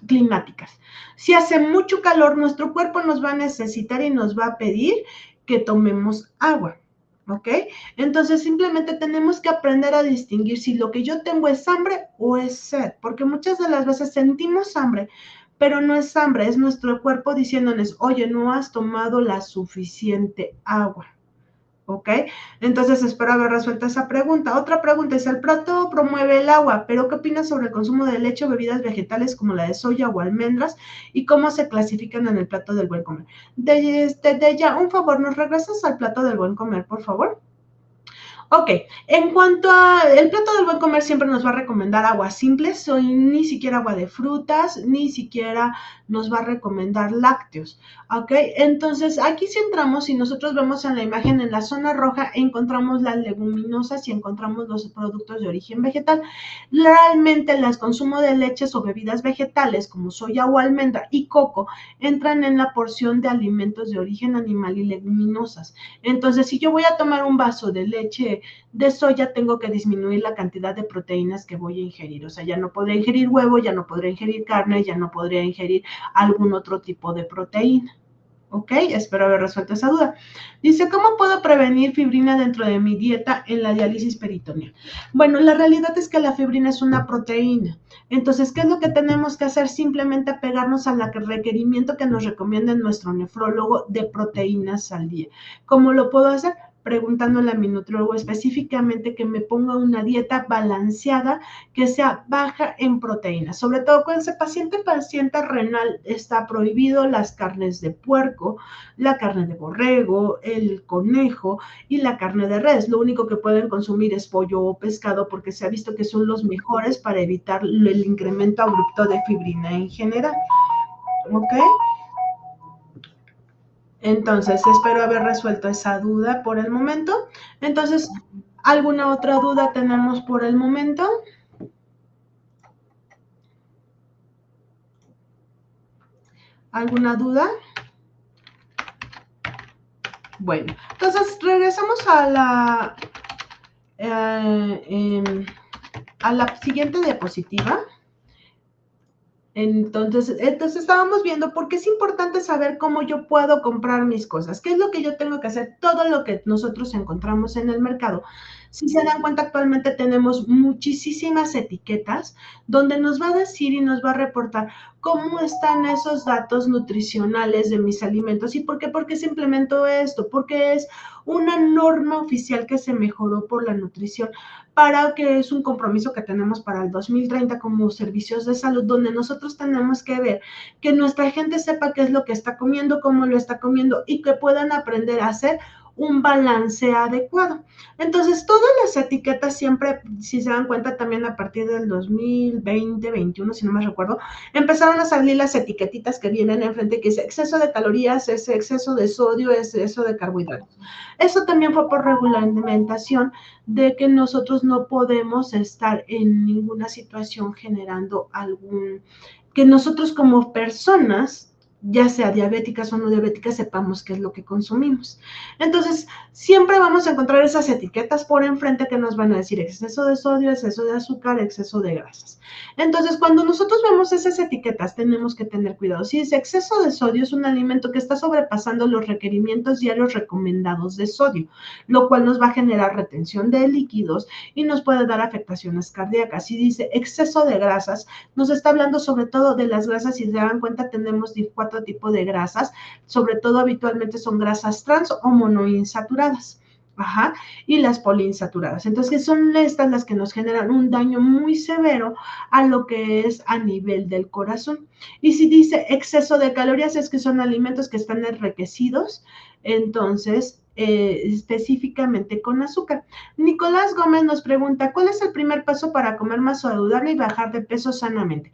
climáticas. Si hace mucho calor, nuestro cuerpo nos va a necesitar y nos va a pedir que tomemos agua. ¿Ok? Entonces simplemente tenemos que aprender a distinguir si lo que yo tengo es hambre o es sed, porque muchas de las veces sentimos hambre, pero no es hambre, es nuestro cuerpo diciéndonos, oye, no has tomado la suficiente agua. ¿Ok? Entonces espero haber resuelto esa pregunta. Otra pregunta es, el plato promueve el agua, pero ¿qué opinas sobre el consumo de leche o bebidas vegetales como la de soya o almendras y cómo se clasifican en el plato del buen comer? De ya, un favor, ¿nos regresas al plato del buen comer, por favor? Ok, en cuanto a el plato del buen comer siempre nos va a recomendar aguas simples, o ni siquiera agua de frutas, ni siquiera nos va a recomendar lácteos, ok. Entonces aquí si entramos y nosotros vemos en la imagen en la zona roja encontramos las leguminosas y encontramos los productos de origen vegetal. Realmente el consumo de leches o bebidas vegetales como soya o almendra y coco entran en la porción de alimentos de origen animal y leguminosas. Entonces si yo voy a tomar un vaso de leche de soya, tengo que disminuir la cantidad de proteínas que voy a ingerir. O sea, ya no podré ingerir huevo, ya no podré ingerir carne, ya no podría ingerir algún otro tipo de proteína. ¿Ok? Espero haber resuelto esa duda. Dice, ¿cómo puedo prevenir fibrina dentro de mi dieta en la diálisis peritoneal? Bueno, la realidad es que la fibrina es una proteína. Entonces, ¿qué es lo que tenemos que hacer? Simplemente apegarnos al requerimiento que nos recomienda nuestro nefrólogo de proteínas al día. ¿Cómo lo puedo hacer? Preguntándole a mi nutriólogo específicamente que me ponga una dieta balanceada que sea baja en proteínas. Sobre todo con ese paciente renal está prohibido las carnes de puerco, la carne de borrego, el conejo y la carne de res. Lo único que pueden consumir es pollo o pescado porque se ha visto que son los mejores para evitar el incremento abrupto de fibrina en general. ¿Ok? Entonces, espero haber resuelto esa duda por el momento. Entonces, ¿alguna otra duda tenemos por el momento? ¿Alguna duda? Bueno, entonces regresamos a la siguiente diapositiva. Entonces estábamos viendo por qué es importante saber cómo yo puedo comprar mis cosas, qué es lo que yo tengo que hacer, todo lo que nosotros encontramos en el mercado. Si se dan cuenta, actualmente tenemos muchísimas etiquetas donde nos va a decir y nos va a reportar cómo están esos datos nutricionales de mis alimentos. ¿Y por qué? Porque se implementó esto, porque es una norma oficial que se mejoró por la nutrición para que es un compromiso que tenemos para el 2030 como servicios de salud, donde nosotros tenemos que ver que nuestra gente sepa qué es lo que está comiendo, cómo lo está comiendo y que puedan aprender a hacer un balance adecuado. Entonces, todas las etiquetas siempre, si se dan cuenta, también a partir del 2020, 21, si no me recuerdo, empezaron a salir las etiquetitas que vienen enfrente que dice exceso de calorías, es exceso de sodio, es exceso de carbohidratos. Eso también fue por regulamentación de que nosotros no podemos estar en ninguna situación generando que nosotros como personas, ya sea diabéticas o no diabéticas, sepamos qué es lo que consumimos. Entonces, siempre vamos a encontrar esas etiquetas por enfrente que nos van a decir exceso de sodio, exceso de azúcar, exceso de grasas. Entonces, cuando nosotros vemos esas etiquetas, tenemos que tener cuidado. Si es exceso de sodio, es un alimento que está sobrepasando los requerimientos diarios recomendados de sodio, lo cual nos va a generar retención de líquidos y nos puede dar afectaciones cardíacas. Si dice exceso de grasas, nos está hablando sobre todo de las grasas. Si se dan cuenta, tenemos 4 tipos de grasas, sobre todo habitualmente son grasas trans o monoinsaturadas. Ajá, y las poliinsaturadas. Entonces, son estas las que nos generan un daño muy severo a lo que es a nivel del corazón. Y si dice exceso de calorías, es que son alimentos que están enriquecidos, entonces, específicamente con azúcar. Nicolás Gómez nos pregunta, ¿cuál es el primer paso para comer más saludable y bajar de peso sanamente?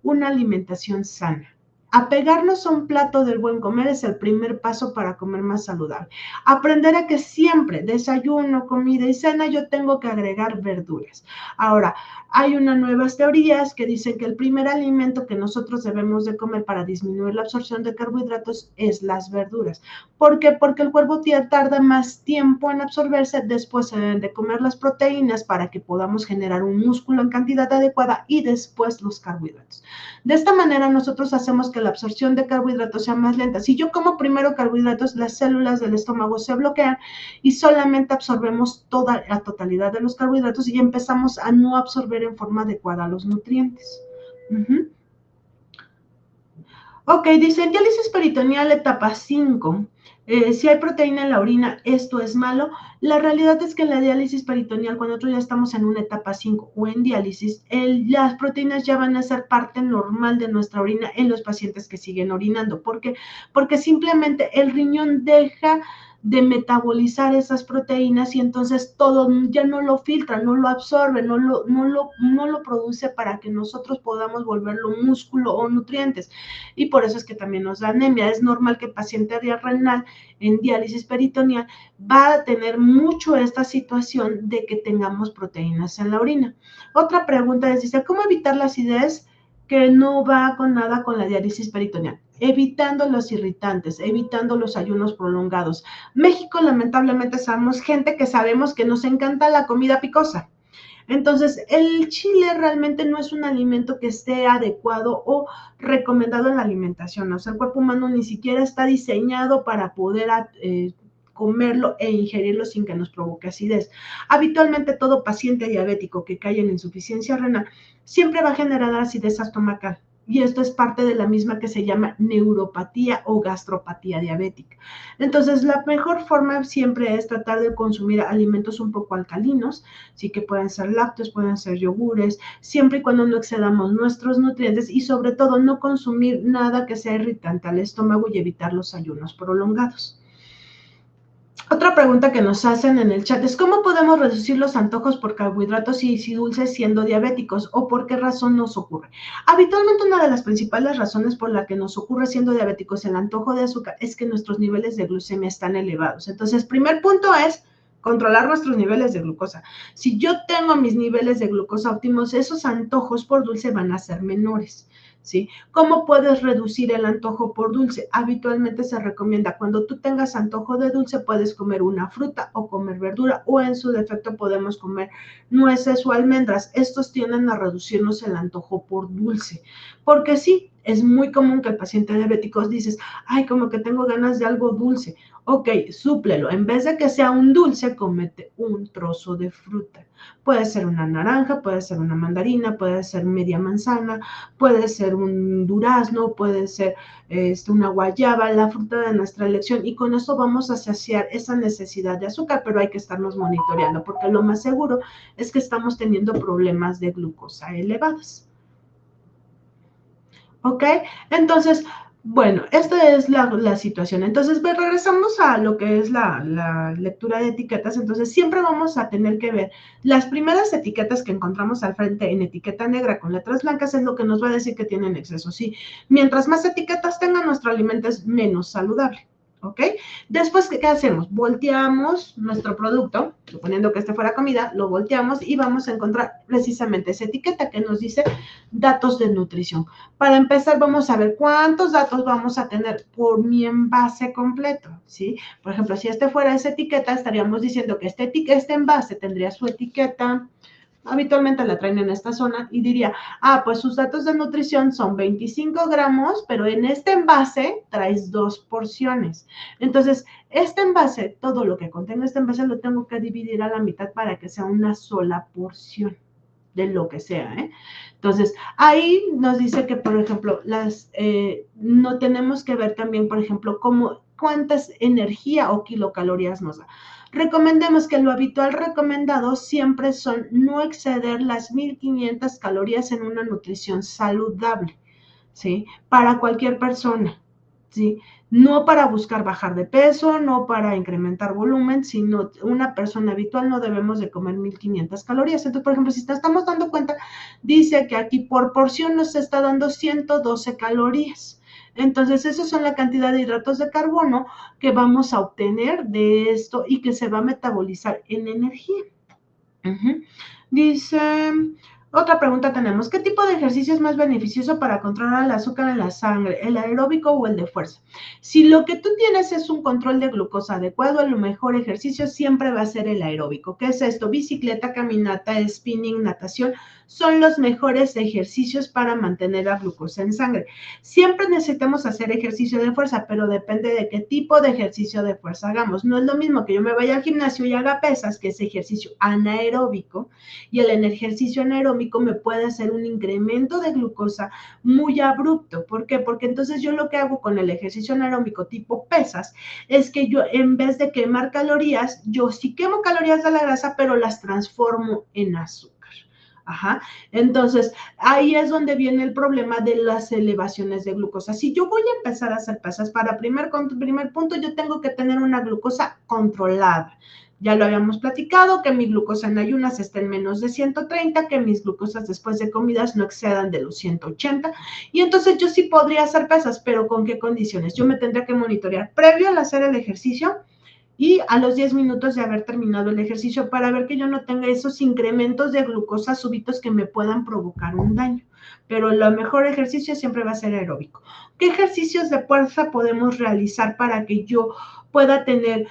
Una alimentación sana. Apegarnos a un plato del buen comer es el primer paso para comer más saludable. Aprender a que siempre, desayuno, comida y cena, yo tengo que agregar verduras. Ahora, hay unas nuevas teorías que dicen que el primer alimento que nosotros debemos de comer para disminuir la absorción de carbohidratos es las verduras. ¿Por qué? Porque el cuerpo tarda más tiempo en absorberse, después se deben de comer las proteínas para que podamos generar un músculo en cantidad adecuada y después los carbohidratos. De esta manera nosotros hacemos que la absorción de carbohidratos sea más lenta. Si yo como primero carbohidratos, las células del estómago se bloquean y solamente absorbemos toda la totalidad de los carbohidratos y empezamos a no absorber en forma adecuada los nutrientes. Ok, dice, diálisis peritoneal etapa 5. Si hay proteína en la orina, ¿esto es malo? La realidad es que en la diálisis peritoneal, cuando nosotros ya estamos en una etapa 5 o en diálisis, las proteínas ya van a ser parte normal de nuestra orina en los pacientes que siguen orinando. ¿Por qué? Porque simplemente el riñón deja de metabolizar esas proteínas y entonces todo ya no lo filtra, no lo absorbe, no lo produce para que nosotros podamos volverlo músculo o nutrientes. Y por eso es que también nos da anemia. Es normal que el paciente renal en diálisis peritoneal va a tener mucho esta situación de que tengamos proteínas en la orina. Otra pregunta es, dice, ¿cómo evitar la acidez que no va con nada con la diálisis peritoneal? Evitando los irritantes, evitando los ayunos prolongados. México, lamentablemente, somos gente que sabemos que nos encanta la comida picosa. Entonces, el chile realmente no es un alimento que esté adecuado o recomendado en la alimentación. O sea, el cuerpo humano ni siquiera está diseñado para poder comerlo e ingerirlo sin que nos provoque acidez. Habitualmente todo paciente diabético que cae en insuficiencia renal siempre va a generar acidez estomacal. Y esto es parte de la misma que se llama neuropatía o gastropatía diabética. Entonces, la mejor forma siempre es tratar de consumir alimentos un poco alcalinos, sí que pueden ser lácteos, pueden ser yogures, siempre y cuando no excedamos nuestros nutrientes y sobre todo no consumir nada que sea irritante al estómago y evitar los ayunos prolongados. Otra pregunta que nos hacen en el chat es ¿cómo podemos reducir los antojos por carbohidratos y dulces siendo diabéticos o por qué razón nos ocurre? Habitualmente una de las principales razones por la que nos ocurre siendo diabéticos el antojo de azúcar es que nuestros niveles de glucemia están elevados. Entonces, primer punto es controlar nuestros niveles de glucosa. Si yo tengo mis niveles de glucosa óptimos, esos antojos por dulce van a ser menores. ¿Sí? ¿Cómo puedes reducir el antojo por dulce? Habitualmente se recomienda cuando tú tengas antojo de dulce puedes comer una fruta o comer verdura o en su defecto podemos comer nueces o almendras. Estos tienden a reducirnos el antojo por dulce. Porque sí, es muy común que el paciente diabético dices, ay, como que tengo ganas de algo dulce. Ok, súplelo. En vez de que sea un dulce, comete un trozo de fruta. Puede ser una naranja, puede ser una mandarina, puede ser media manzana, puede ser un durazno, puede ser una guayaba, la fruta de nuestra elección. Y con eso vamos a saciar esa necesidad de azúcar, pero hay que estarnos monitoreando porque lo más seguro es que estamos teniendo problemas de glucosa elevadas. ¿Ok? Entonces, bueno, esta es la situación. Entonces, regresamos a lo que es la lectura de etiquetas. Entonces, siempre vamos a tener que ver las primeras etiquetas que encontramos al frente en etiqueta negra con letras blancas es lo que nos va a decir que tienen exceso. Sí, mientras más etiquetas tenga, nuestro alimento es menos saludable. ¿Ok? Después, ¿qué hacemos? Volteamos nuestro producto, suponiendo que este fuera comida, lo volteamos y vamos a encontrar precisamente esa etiqueta que nos dice datos de nutrición. Para empezar, vamos a ver cuántos datos vamos a tener por mi envase completo, ¿sí? Por ejemplo, si este fuera esa etiqueta, estaríamos diciendo que este envase tendría su etiqueta, habitualmente la traen en esta zona y diría, pues sus datos de nutrición son 25 gramos, pero en este envase traes 2 porciones. Entonces, este envase, todo lo que contenga este envase lo tengo que dividir a la mitad para que sea una sola porción de lo que sea, ¿eh? Entonces, ahí nos dice que, por ejemplo, no tenemos que ver también, por ejemplo, cómo cuántas energía o kilocalorías nos da. Recomendemos que lo habitual recomendado siempre son no exceder las 1500 calorías en una nutrición saludable, ¿sí? Para cualquier persona, ¿sí? No para buscar bajar de peso, no para incrementar volumen, sino una persona habitual no debemos de comer 1500 calorías. Entonces, por ejemplo, si nos estamos dando cuenta, dice que aquí por porción nos está dando 112 calorías. Entonces, esos son la cantidad de hidratos de carbono que vamos a obtener de esto y que se va a metabolizar en energía. Dice, otra pregunta tenemos, ¿qué tipo de ejercicio es más beneficioso para controlar el azúcar en la sangre, el aeróbico o el de fuerza? Si lo que tú tienes es un control de glucosa adecuado, el mejor ejercicio siempre va a ser el aeróbico. ¿Qué es esto? Bicicleta, caminata, spinning, natación, son los mejores ejercicios para mantener la glucosa en sangre. Siempre necesitamos hacer ejercicio de fuerza, pero depende de qué tipo de ejercicio de fuerza hagamos. No es lo mismo que yo me vaya al gimnasio y haga pesas, que es ejercicio anaeróbico, y el ejercicio anaeróbico me puede hacer un incremento de glucosa muy abrupto. ¿Por qué? Porque entonces yo lo que hago con el ejercicio anaeróbico tipo pesas es que yo en vez de quemar calorías, yo sí quemo calorías de la grasa, pero las transformo en azúcar. Ajá. Entonces, ahí es donde viene el problema de las elevaciones de glucosa. Si yo voy a empezar a hacer pesas, para primer punto, yo tengo que tener una glucosa controlada. Ya lo habíamos platicado, que mi glucosa en ayunas esté en menos de 130, que mis glucosas después de comidas no excedan de los 180. Y entonces yo sí podría hacer pesas, pero ¿con qué condiciones? Yo me tendría que monitorear previo al hacer el ejercicio y a los 10 minutos de haber terminado el ejercicio para ver que yo no tenga esos incrementos de glucosa súbitos que me puedan provocar un daño. Pero el mejor ejercicio siempre va a ser aeróbico. ¿Qué ejercicios de fuerza podemos realizar para que yo pueda tener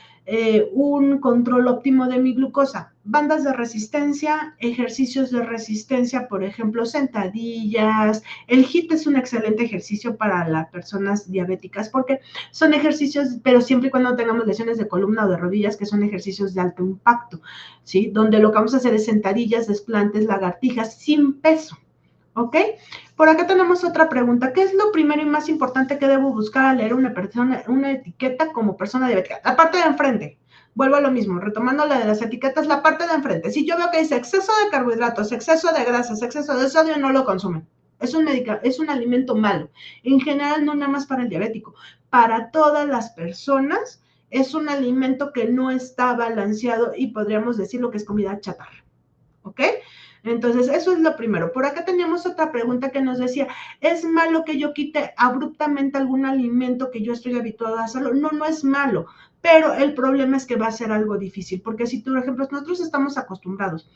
un control óptimo de mi glucosa? Bandas de resistencia, ejercicios de resistencia, por ejemplo, sentadillas. El HIIT es un excelente ejercicio para las personas diabéticas porque son ejercicios, pero siempre y cuando tengamos lesiones de columna o de rodillas, que son ejercicios de alto impacto, ¿sí? Donde lo que vamos a hacer es sentadillas, desplantes, lagartijas, sin peso, ¿ok? Por acá tenemos otra pregunta. ¿Qué es lo primero y más importante que debo buscar al leer una etiqueta como persona diabética? La parte de enfrente. Vuelvo a lo mismo, retomando la de las etiquetas, la parte de enfrente. Si yo veo que dice exceso de carbohidratos, exceso de grasas, exceso de sodio, no lo consumen. Es un alimento malo. En general, no nada más para el diabético. Para todas las personas, es un alimento que no está balanceado y podríamos decir lo que es comida chatarra. ¿Ok? Entonces, eso es lo primero. Por acá teníamos otra pregunta que nos decía, ¿es malo que yo quite abruptamente algún alimento que yo estoy habituado a hacerlo? No, no es malo, pero el problema es que va a ser algo difícil, porque si, por ejemplo, nosotros estamos acostumbrados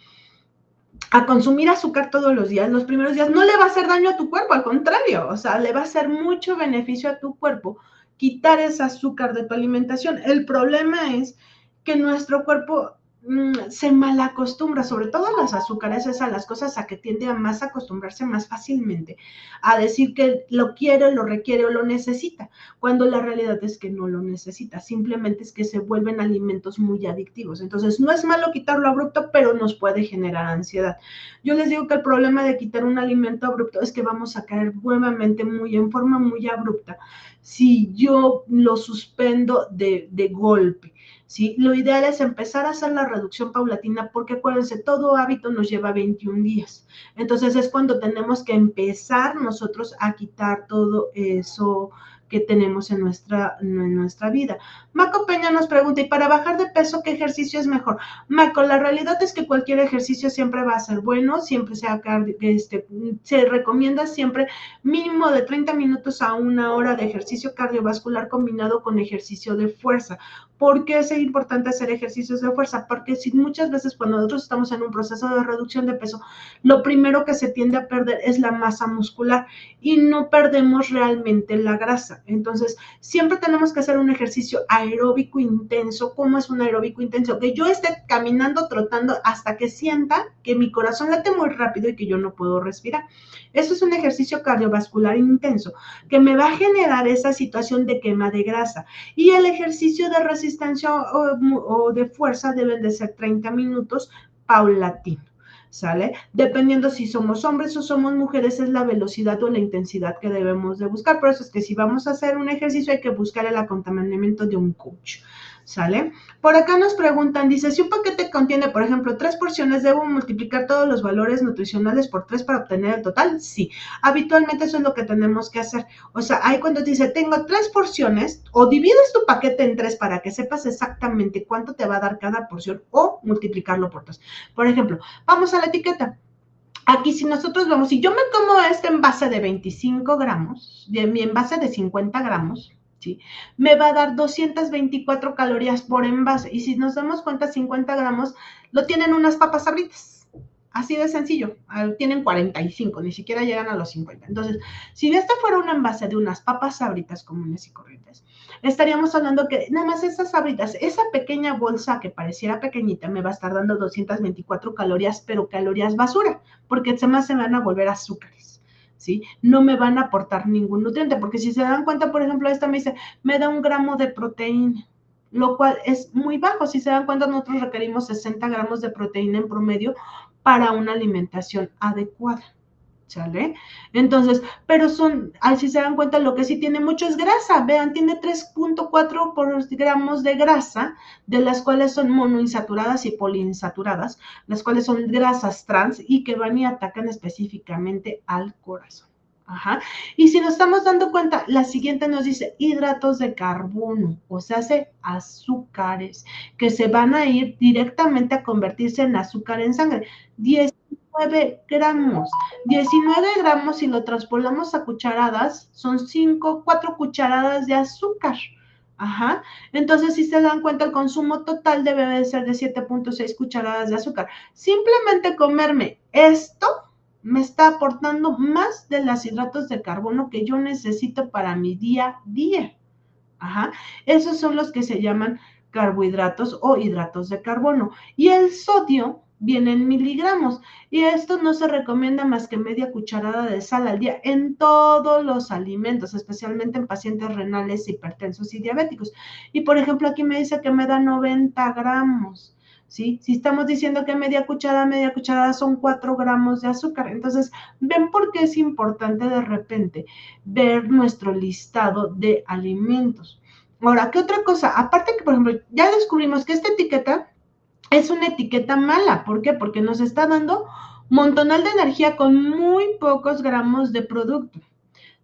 a consumir azúcar todos los días, los primeros días, no le va a hacer daño a tu cuerpo, al contrario, o sea, le va a hacer mucho beneficio a tu cuerpo quitar ese azúcar de tu alimentación. El problema es que nuestro cuerpo se malacostumbra, sobre todo a los azúcares, es a las cosas a que tiende a más acostumbrarse más fácilmente, a decir que lo quiere, lo requiere o lo necesita, cuando la realidad es que no lo necesita, simplemente es que se vuelven alimentos muy adictivos. Entonces, no es malo quitarlo abrupto, pero nos puede generar ansiedad. Yo les digo que el problema de quitar un alimento abrupto es que vamos a caer nuevamente en forma muy abrupta si yo lo suspendo de golpe. ¿Sí? Lo ideal es empezar a hacer la reducción paulatina porque acuérdense, todo hábito nos lleva 21 días. Entonces es cuando tenemos que empezar nosotros a quitar todo eso que tenemos en nuestra vida. Maco Peña nos pregunta, ¿y para bajar de peso qué ejercicio es mejor? Maco, la realidad es que cualquier ejercicio siempre va a ser bueno, siempre se recomienda siempre mínimo de 30 minutos a 1 hora de ejercicio cardiovascular combinado con ejercicio de fuerza. ¿Por qué es importante hacer ejercicios de fuerza? Porque si muchas veces cuando nosotros estamos en un proceso de reducción de peso, lo primero que se tiende a perder es la masa muscular y no perdemos realmente la grasa. Entonces, siempre tenemos que hacer un ejercicio aeróbico intenso. ¿Cómo es un aeróbico intenso? Que yo esté caminando, trotando hasta que sienta que mi corazón late muy rápido y que yo no puedo respirar. Eso es un ejercicio cardiovascular intenso que me va a generar esa situación de quema de grasa. Y el ejercicio de resistencia o de fuerza deben de ser 30 minutos paulatino. ¿sale? Dependiendo si somos hombres o somos mujeres, es la velocidad o la intensidad que debemos de buscar. Por eso es que si vamos a hacer un ejercicio hay que buscar el acompañamiento de un coach, ¿sale? Por acá nos preguntan, dice, si un paquete contiene, por ejemplo, 3 porciones, ¿debo multiplicar todos los valores nutricionales por 3 para obtener el total? Sí, habitualmente eso es lo que tenemos que hacer. O sea, ahí cuando te dice, tengo 3 porciones, o divides tu paquete en 3 para que sepas exactamente cuánto te va a dar cada porción, o multiplicarlo por 3. Por ejemplo, vamos a la etiqueta. Aquí si nosotros vemos, si yo me como este envase de 25 gramos, de mi envase de 50 gramos, ¿sí? Me va a dar 224 calorías por envase. Y si nos damos cuenta, 50 gramos lo tienen unas papas Sabritas. Así de sencillo, tienen 45, ni siquiera llegan a los 50. Entonces, si este fuera un envase de unas papas Sabritas comunes y corrientes, estaríamos hablando que nada más esas Sabritas, esa pequeña bolsa que pareciera pequeñita, me va a estar dando 224 calorías, pero calorías basura, porque además se van a volver azúcares. ¿Sí? No me van a aportar ningún nutriente, porque si se dan cuenta, por ejemplo, esta me dice, me da 1 gramo de proteína, lo cual es muy bajo. Si se dan cuenta, nosotros requerimos 60 gramos de proteína en promedio para una alimentación adecuada, ¿sale? Entonces, pero si se dan cuenta, lo que sí tiene mucho es grasa. Vean, tiene 3.4 gramos de grasa, de las cuales son monoinsaturadas y poliinsaturadas, las cuales son grasas trans y que van y atacan específicamente al corazón. Ajá. Y si nos estamos dando cuenta, la siguiente nos dice hidratos de carbono, o sea, azúcares, que se van a ir directamente a convertirse en azúcar en sangre. 19 gramos. 19 gramos, si lo transpolamos a cucharadas, son 4 cucharadas de azúcar. Ajá. Entonces, si se dan cuenta, el consumo total debe de ser de 7.6 cucharadas de azúcar. Simplemente comerme esto me está aportando más de los hidratos de carbono que yo necesito para mi día a día. Ajá. Esos son los que se llaman carbohidratos o hidratos de carbono. Y el sodio viene en miligramos. Y esto no se recomienda más que media cucharada de sal al día en todos los alimentos, especialmente en pacientes renales, hipertensos y diabéticos. Y por ejemplo, aquí me dice que me da 90 gramos. ¿Sí? Si estamos diciendo que media cucharada son 4 gramos de azúcar. Entonces, ven por qué es importante de repente ver nuestro listado de alimentos. Ahora, ¿qué otra cosa? Aparte que, por ejemplo, ya descubrimos que esta etiqueta es una etiqueta mala. ¿Por qué? Porque nos está dando montonal de energía con muy pocos gramos de producto.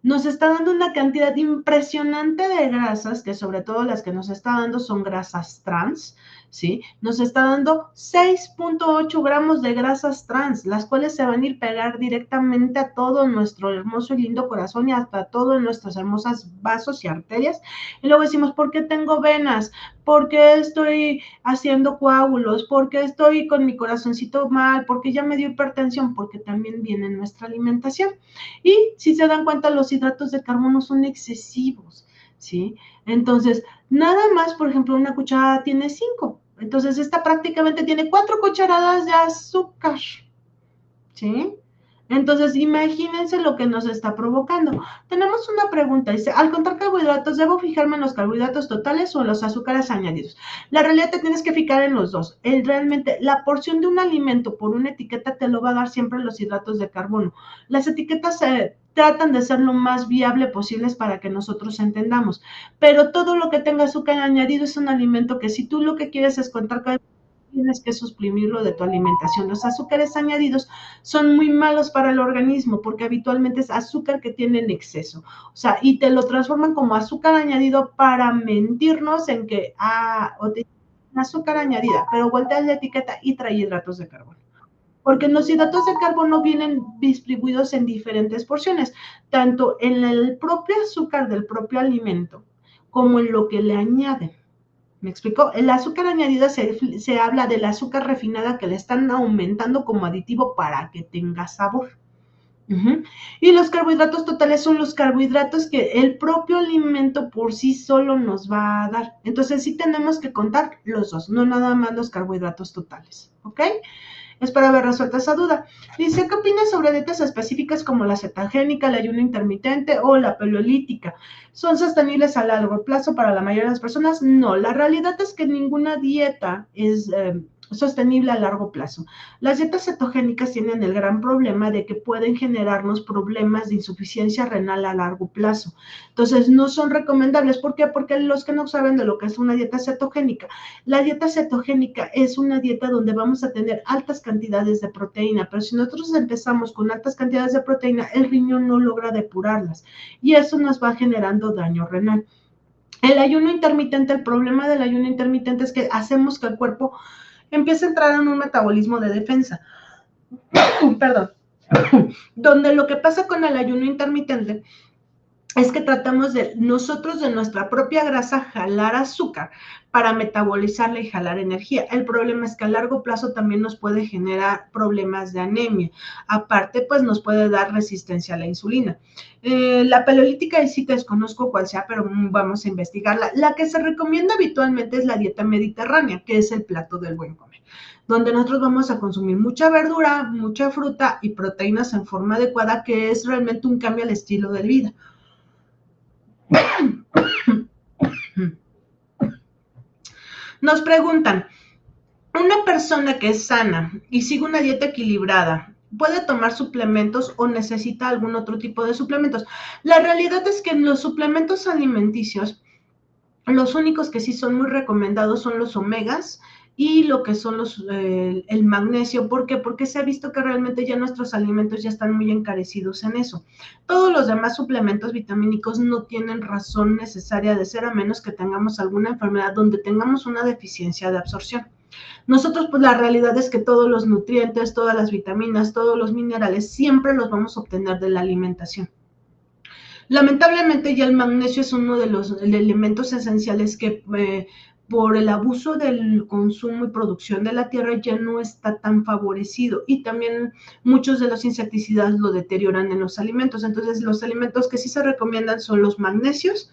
Nos está dando una cantidad impresionante de grasas, que sobre todo las que nos está dando son grasas trans, ¿sí? Nos está dando 6.8 gramos de grasas trans, las cuales se van a ir pegar directamente a todo nuestro hermoso y lindo corazón y hasta todos nuestros hermosos vasos y arterias. Y luego decimos, ¿por qué tengo venas? ¿Por qué estoy haciendo coágulos? ¿Por qué estoy con mi corazoncito mal? ¿Por qué ya me dio hipertensión? Porque también viene en nuestra alimentación. Y si se dan cuenta, los hidratos de carbono son excesivos, ¿sí? Entonces, nada más, por ejemplo, una cucharada tiene 5. Entonces, esta prácticamente tiene 4 cucharadas de azúcar, ¿sí? Entonces, imagínense lo que nos está provocando. Tenemos una pregunta, dice, al contar carbohidratos, ¿debo fijarme en los carbohidratos totales o en los azúcares añadidos? La realidad te tienes que fijar en los dos. Realmente, la porción de un alimento por una etiqueta te lo va a dar siempre los hidratos de carbono. Las etiquetas tratan de ser lo más viable posibles para que nosotros entendamos, pero todo lo que tenga azúcar añadido es un alimento que si tú lo que quieres es contar tienes que suprimirlo de tu alimentación. Los azúcares añadidos son muy malos para el organismo porque habitualmente es azúcar que tiene en exceso. O sea, y te lo transforman como azúcar añadido para mentirnos en que, o te azúcar añadida, pero volteas la etiqueta y trae hidratos de carbono. Porque los hidratos de carbono vienen distribuidos en diferentes porciones, tanto en el propio azúcar del propio alimento como en lo que le añaden. ¿Me explico? El azúcar añadida se habla del azúcar refinada que le están aumentando como aditivo para que tenga sabor. Y los carbohidratos totales son los carbohidratos que el propio alimento por sí solo nos va a dar. Entonces sí tenemos que contar los dos, no nada más los carbohidratos totales. ¿Ok? Espero haber resuelto esa duda. Dice, ¿qué opinas sobre dietas específicas como la cetogénica, el ayuno intermitente o la paleolítica? ¿Son sostenibles a largo plazo para la mayoría de las personas? No, la realidad es que ninguna dieta es sostenible a largo plazo. Las dietas cetogénicas tienen el gran problema de que pueden generarnos problemas de insuficiencia renal a largo plazo. Entonces, no son recomendables. ¿Por qué? Porque los que no saben de lo que es una dieta cetogénica, la dieta cetogénica es una dieta donde vamos a tener altas cantidades de proteína, pero si nosotros empezamos con altas cantidades de proteína, el riñón no logra depurarlas y eso nos va generando daño renal. El ayuno intermitente, el problema del ayuno intermitente es que hacemos que el cuerpo empieza a entrar en un metabolismo de defensa. Perdón. Donde lo que pasa con el ayuno intermitente es que tratamos de nosotros de nuestra propia grasa jalar azúcar para metabolizarla y jalar energía. El problema es que a largo plazo también nos puede generar problemas de anemia. Aparte, pues nos puede dar resistencia a la insulina. La paleolítica y sí desconozco cuál sea, pero vamos a investigarla. La que se recomienda habitualmente es la dieta mediterránea, que es el plato del buen comer, donde nosotros vamos a consumir mucha verdura, mucha fruta y proteínas en forma adecuada, que es realmente un cambio al estilo de vida. Nos preguntan, una persona que es sana y sigue una dieta equilibrada, ¿puede tomar suplementos o necesita algún otro tipo de suplementos? La realidad es que en los suplementos alimenticios, los únicos que sí son muy recomendados son los omegas y lo que son el magnesio. ¿Por qué? Porque se ha visto que realmente ya nuestros alimentos ya están muy encarecidos en eso. Todos los demás suplementos vitamínicos no tienen razón necesaria de ser, a menos que tengamos alguna enfermedad donde tengamos una deficiencia de absorción. Nosotros, pues la realidad es que todos los nutrientes, todas las vitaminas, todos los minerales, siempre los vamos a obtener de la alimentación. Lamentablemente ya el magnesio es uno de los elementos esenciales que por el abuso del consumo y producción de la tierra ya no está tan favorecido y también muchos de los insecticidas lo deterioran en los alimentos. Entonces los alimentos que sí se recomiendan son los magnesios,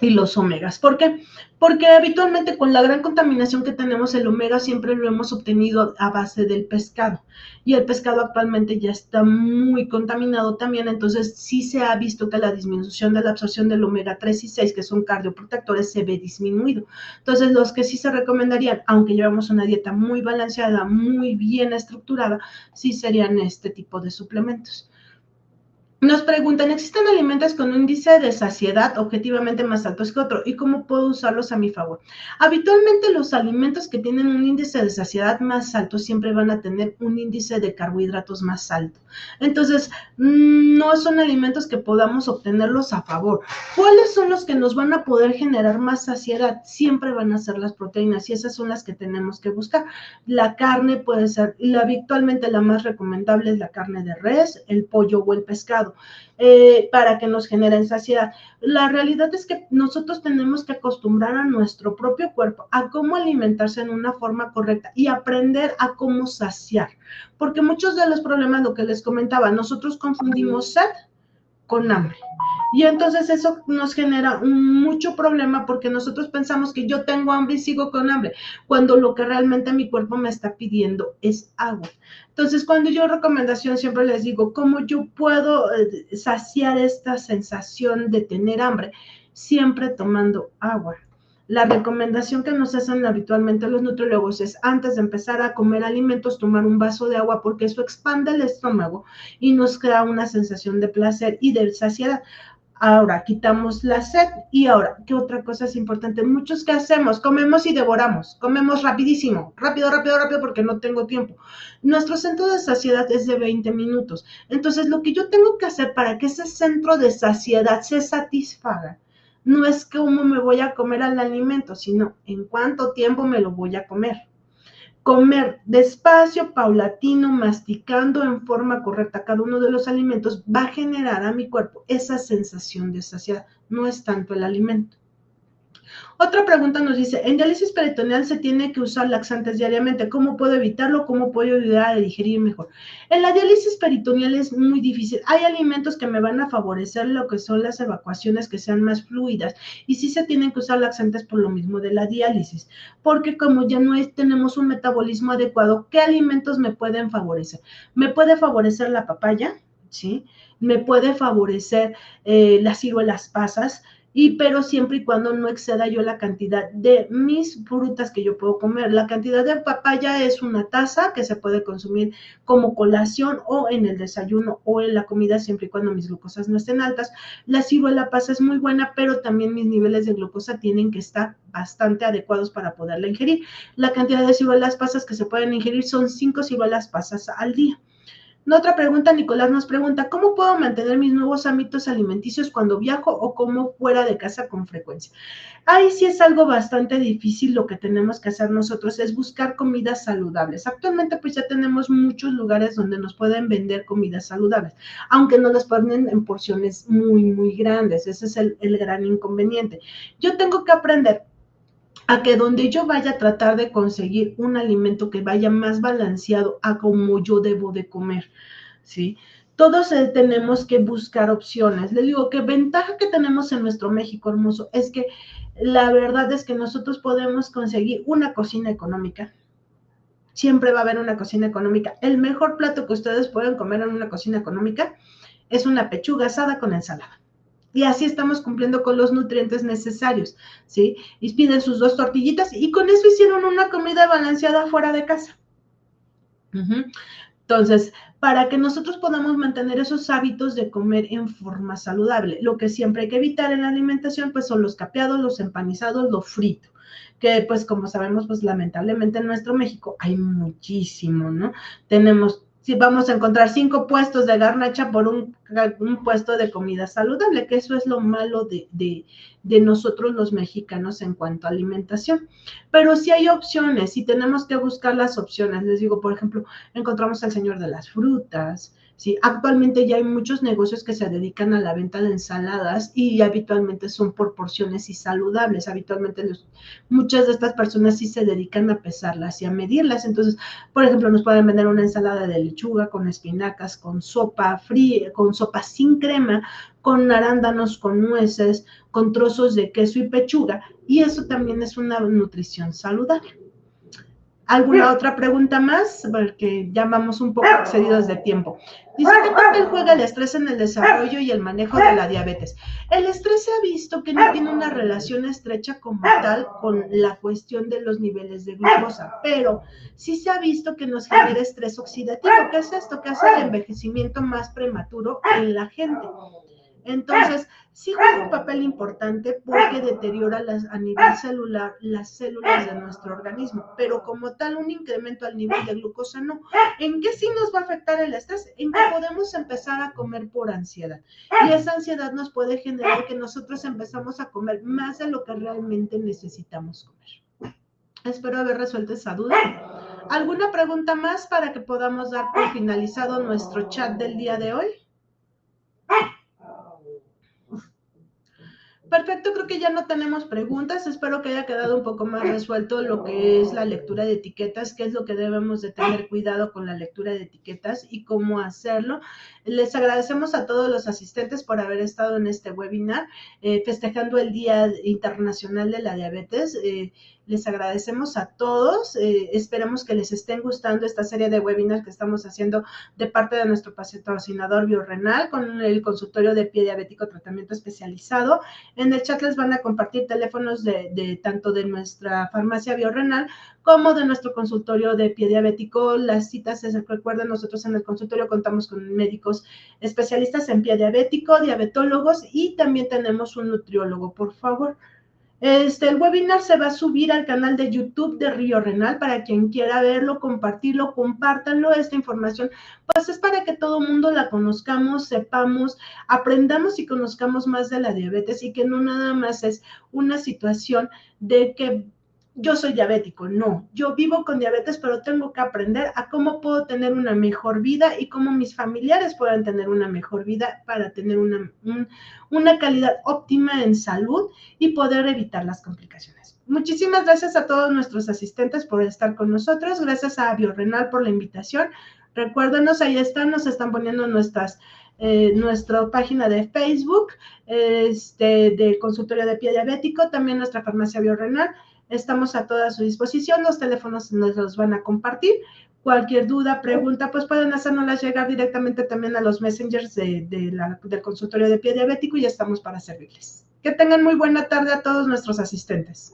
y los omegas. ¿Por qué? Porque habitualmente con la gran contaminación que tenemos, el omega siempre lo hemos obtenido a base del pescado. Y el pescado actualmente ya está muy contaminado también, entonces sí se ha visto que la disminución de la absorción del omega 3 y 6, que son cardioprotectores, se ve disminuido. Entonces los que sí se recomendarían, aunque llevamos una dieta muy balanceada, muy bien estructurada, sí serían este tipo de suplementos. Nos preguntan, ¿existen alimentos con un índice de saciedad objetivamente más altos que otro? ¿Y cómo puedo usarlos a mi favor? Habitualmente los alimentos que tienen un índice de saciedad más alto siempre van a tener un índice de carbohidratos más alto. Entonces, no son alimentos que podamos obtenerlos a favor. ¿Cuáles son los que nos van a poder generar más saciedad? Siempre van a ser las proteínas y esas son las que tenemos que buscar. La carne puede ser, habitualmente la más recomendable es la carne de res, el pollo o el pescado. Para que nos generen saciedad. La realidad es que nosotros tenemos que acostumbrar a nuestro propio cuerpo a cómo alimentarse en una forma correcta y aprender a cómo saciar, porque muchos de los problemas, lo que les comentaba, nosotros confundimos sed con hambre. Y entonces eso nos genera mucho problema porque nosotros pensamos que yo tengo hambre y sigo con hambre, cuando lo que realmente mi cuerpo me está pidiendo es agua. Entonces, cuando yo recomendación siempre les digo, ¿cómo yo puedo saciar esta sensación de tener hambre? Siempre tomando agua. La recomendación que nos hacen habitualmente los nutriólogos es antes de empezar a comer alimentos, tomar un vaso de agua porque eso expande el estómago y nos crea una sensación de placer y de saciedad. Ahora quitamos la sed y ahora, ¿qué otra cosa es importante? Muchos que hacemos, comemos y devoramos, comemos rapidísimo, rápido porque no tengo tiempo. Nuestro centro de saciedad es de 20 minutos. Entonces, lo que yo tengo que hacer para que ese centro de saciedad se satisfaga, no es cómo me voy a comer al alimento, sino en cuánto tiempo me lo voy a comer. Comer despacio, paulatino, masticando en forma correcta cada uno de los alimentos va a generar a mi cuerpo esa sensación de saciedad, no es tanto el alimento. Otra pregunta nos dice, en diálisis peritoneal se tiene que usar laxantes diariamente, ¿cómo puedo evitarlo? ¿Cómo puedo ayudar a digerir mejor? En la diálisis peritoneal es muy difícil, hay alimentos que me van a favorecer lo que son las evacuaciones que sean más fluidas y sí se tienen que usar laxantes por lo mismo de la diálisis, porque como ya no tenemos un metabolismo adecuado, ¿qué alimentos me pueden favorecer? Me puede favorecer la papaya, ¿sí? Me puede favorecer las ciruelas pasas, pero siempre y cuando no exceda yo la cantidad de mis frutas que yo puedo comer. La cantidad de papaya es una taza que se puede consumir como colación o en el desayuno o en la comida, siempre y cuando mis glucosas no estén altas. La ciruela pasa es muy buena, pero también mis niveles de glucosa tienen que estar bastante adecuados para poderla ingerir. La cantidad de ciruelas pasas que se pueden ingerir son 5 ciruelas pasas al día. Otra pregunta, Nicolás nos pregunta, ¿cómo puedo mantener mis nuevos hábitos alimenticios cuando viajo o como fuera de casa con frecuencia? Ahí sí es algo bastante difícil. Lo que tenemos que hacer nosotros es buscar comidas saludables. Actualmente pues ya tenemos muchos lugares donde nos pueden vender comidas saludables, aunque no las ponen en porciones muy, muy grandes. Ese es el gran inconveniente. Yo tengo que aprender a que donde yo vaya a tratar de conseguir un alimento que vaya más balanceado a como yo debo de comer, ¿sí? Todos tenemos que buscar opciones. Les digo que ventaja que tenemos en nuestro México hermoso es que la verdad es que nosotros podemos conseguir una cocina económica. Siempre va a haber una cocina económica. El mejor plato que ustedes pueden comer en una cocina económica es una pechuga asada con ensalada. Y así estamos cumpliendo con los nutrientes necesarios, ¿sí? Y piden sus 2 tortillitas y con eso hicieron una comida balanceada fuera de casa. Entonces, para que nosotros podamos mantener esos hábitos de comer en forma saludable, lo que siempre hay que evitar en la alimentación, pues son los capeados, los empanizados, lo frito, que pues como sabemos, pues lamentablemente en nuestro México hay muchísimo, ¿no? Tenemos, si vamos a encontrar 5 puestos de garnacha por un puesto de comida saludable, que eso es lo malo de nosotros los mexicanos en cuanto a alimentación. Pero sí hay opciones y tenemos que buscar las opciones. Les digo, por ejemplo, encontramos al señor de las frutas, ¿sí? Actualmente ya hay muchos negocios que se dedican a la venta de ensaladas y habitualmente son por porciones y saludables. Habitualmente muchas de estas personas sí se dedican a pesarlas y a medirlas. Entonces, por ejemplo, nos pueden vender una ensalada de lechuga con espinacas, con sopa fría, con sopa sin crema, con arándanos, con nueces, con trozos de queso y pechuga, y eso también es una nutrición saludable. ¿Alguna otra pregunta más? Porque ya vamos un poco excedidos de tiempo. Dice, ¿qué papel juega el estrés en el desarrollo y el manejo de la diabetes? El estrés se ha visto que no tiene una relación estrecha como tal con la cuestión de los niveles de glucosa, pero sí se ha visto que nos genera estrés oxidativo. ¿Qué es esto? Que hace el envejecimiento más prematuro en la gente. Entonces, sí juega un papel importante porque deteriora a nivel celular las células de nuestro organismo, pero como tal un incremento al nivel de glucosa no. ¿En qué sí nos va a afectar el estrés? En que podemos empezar a comer por ansiedad. Y esa ansiedad nos puede generar que nosotros empezamos a comer más de lo que realmente necesitamos comer. Espero haber resuelto esa duda. ¿Alguna pregunta más para que podamos dar por finalizado nuestro chat del día de hoy? Perfecto, creo que ya no tenemos preguntas. Espero que haya quedado un poco más resuelto lo que es la lectura de etiquetas, qué es lo que debemos de tener cuidado con la lectura de etiquetas y cómo hacerlo. Les agradecemos a todos los asistentes por haber estado en este webinar, festejando el Día Internacional de la Diabetes. Les agradecemos a todos. Esperemos que les estén gustando esta serie de webinars que estamos haciendo de parte de nuestro patrocinador Biorenal con el consultorio de pie diabético tratamiento especializado. En el chat les van a compartir teléfonos de tanto de nuestra farmacia Biorenal como de nuestro consultorio de pie diabético. Las citas, recuerden, nosotros en el consultorio contamos con médicos especialistas en pie diabético, diabetólogos y también tenemos un nutriólogo, por favor. El webinar se va a subir al canal de YouTube de Río Renal para quien quiera verlo, compartirlo, compártanlo. Esta información pues es para que todo el mundo la conozcamos, sepamos, aprendamos y conozcamos más de la diabetes y que no nada más es una situación de que yo soy diabético, no, yo vivo con diabetes, pero tengo que aprender a cómo puedo tener una mejor vida y cómo mis familiares puedan tener una mejor vida para tener una calidad óptima en salud y poder evitar las complicaciones. Muchísimas gracias a todos nuestros asistentes por estar con nosotros, gracias a Biorenal por la invitación. Recuérdenos, ahí están, nos están poniendo nuestra página de Facebook, del consultorio de pie diabético, también nuestra farmacia Biorenal. Estamos a toda su disposición, los teléfonos nos los van a compartir. Cualquier duda, pregunta, pues pueden hacérnoslas llegar directamente también a los messengers del consultorio de pie diabético y estamos para servirles. Que tengan muy buena tarde a todos nuestros asistentes.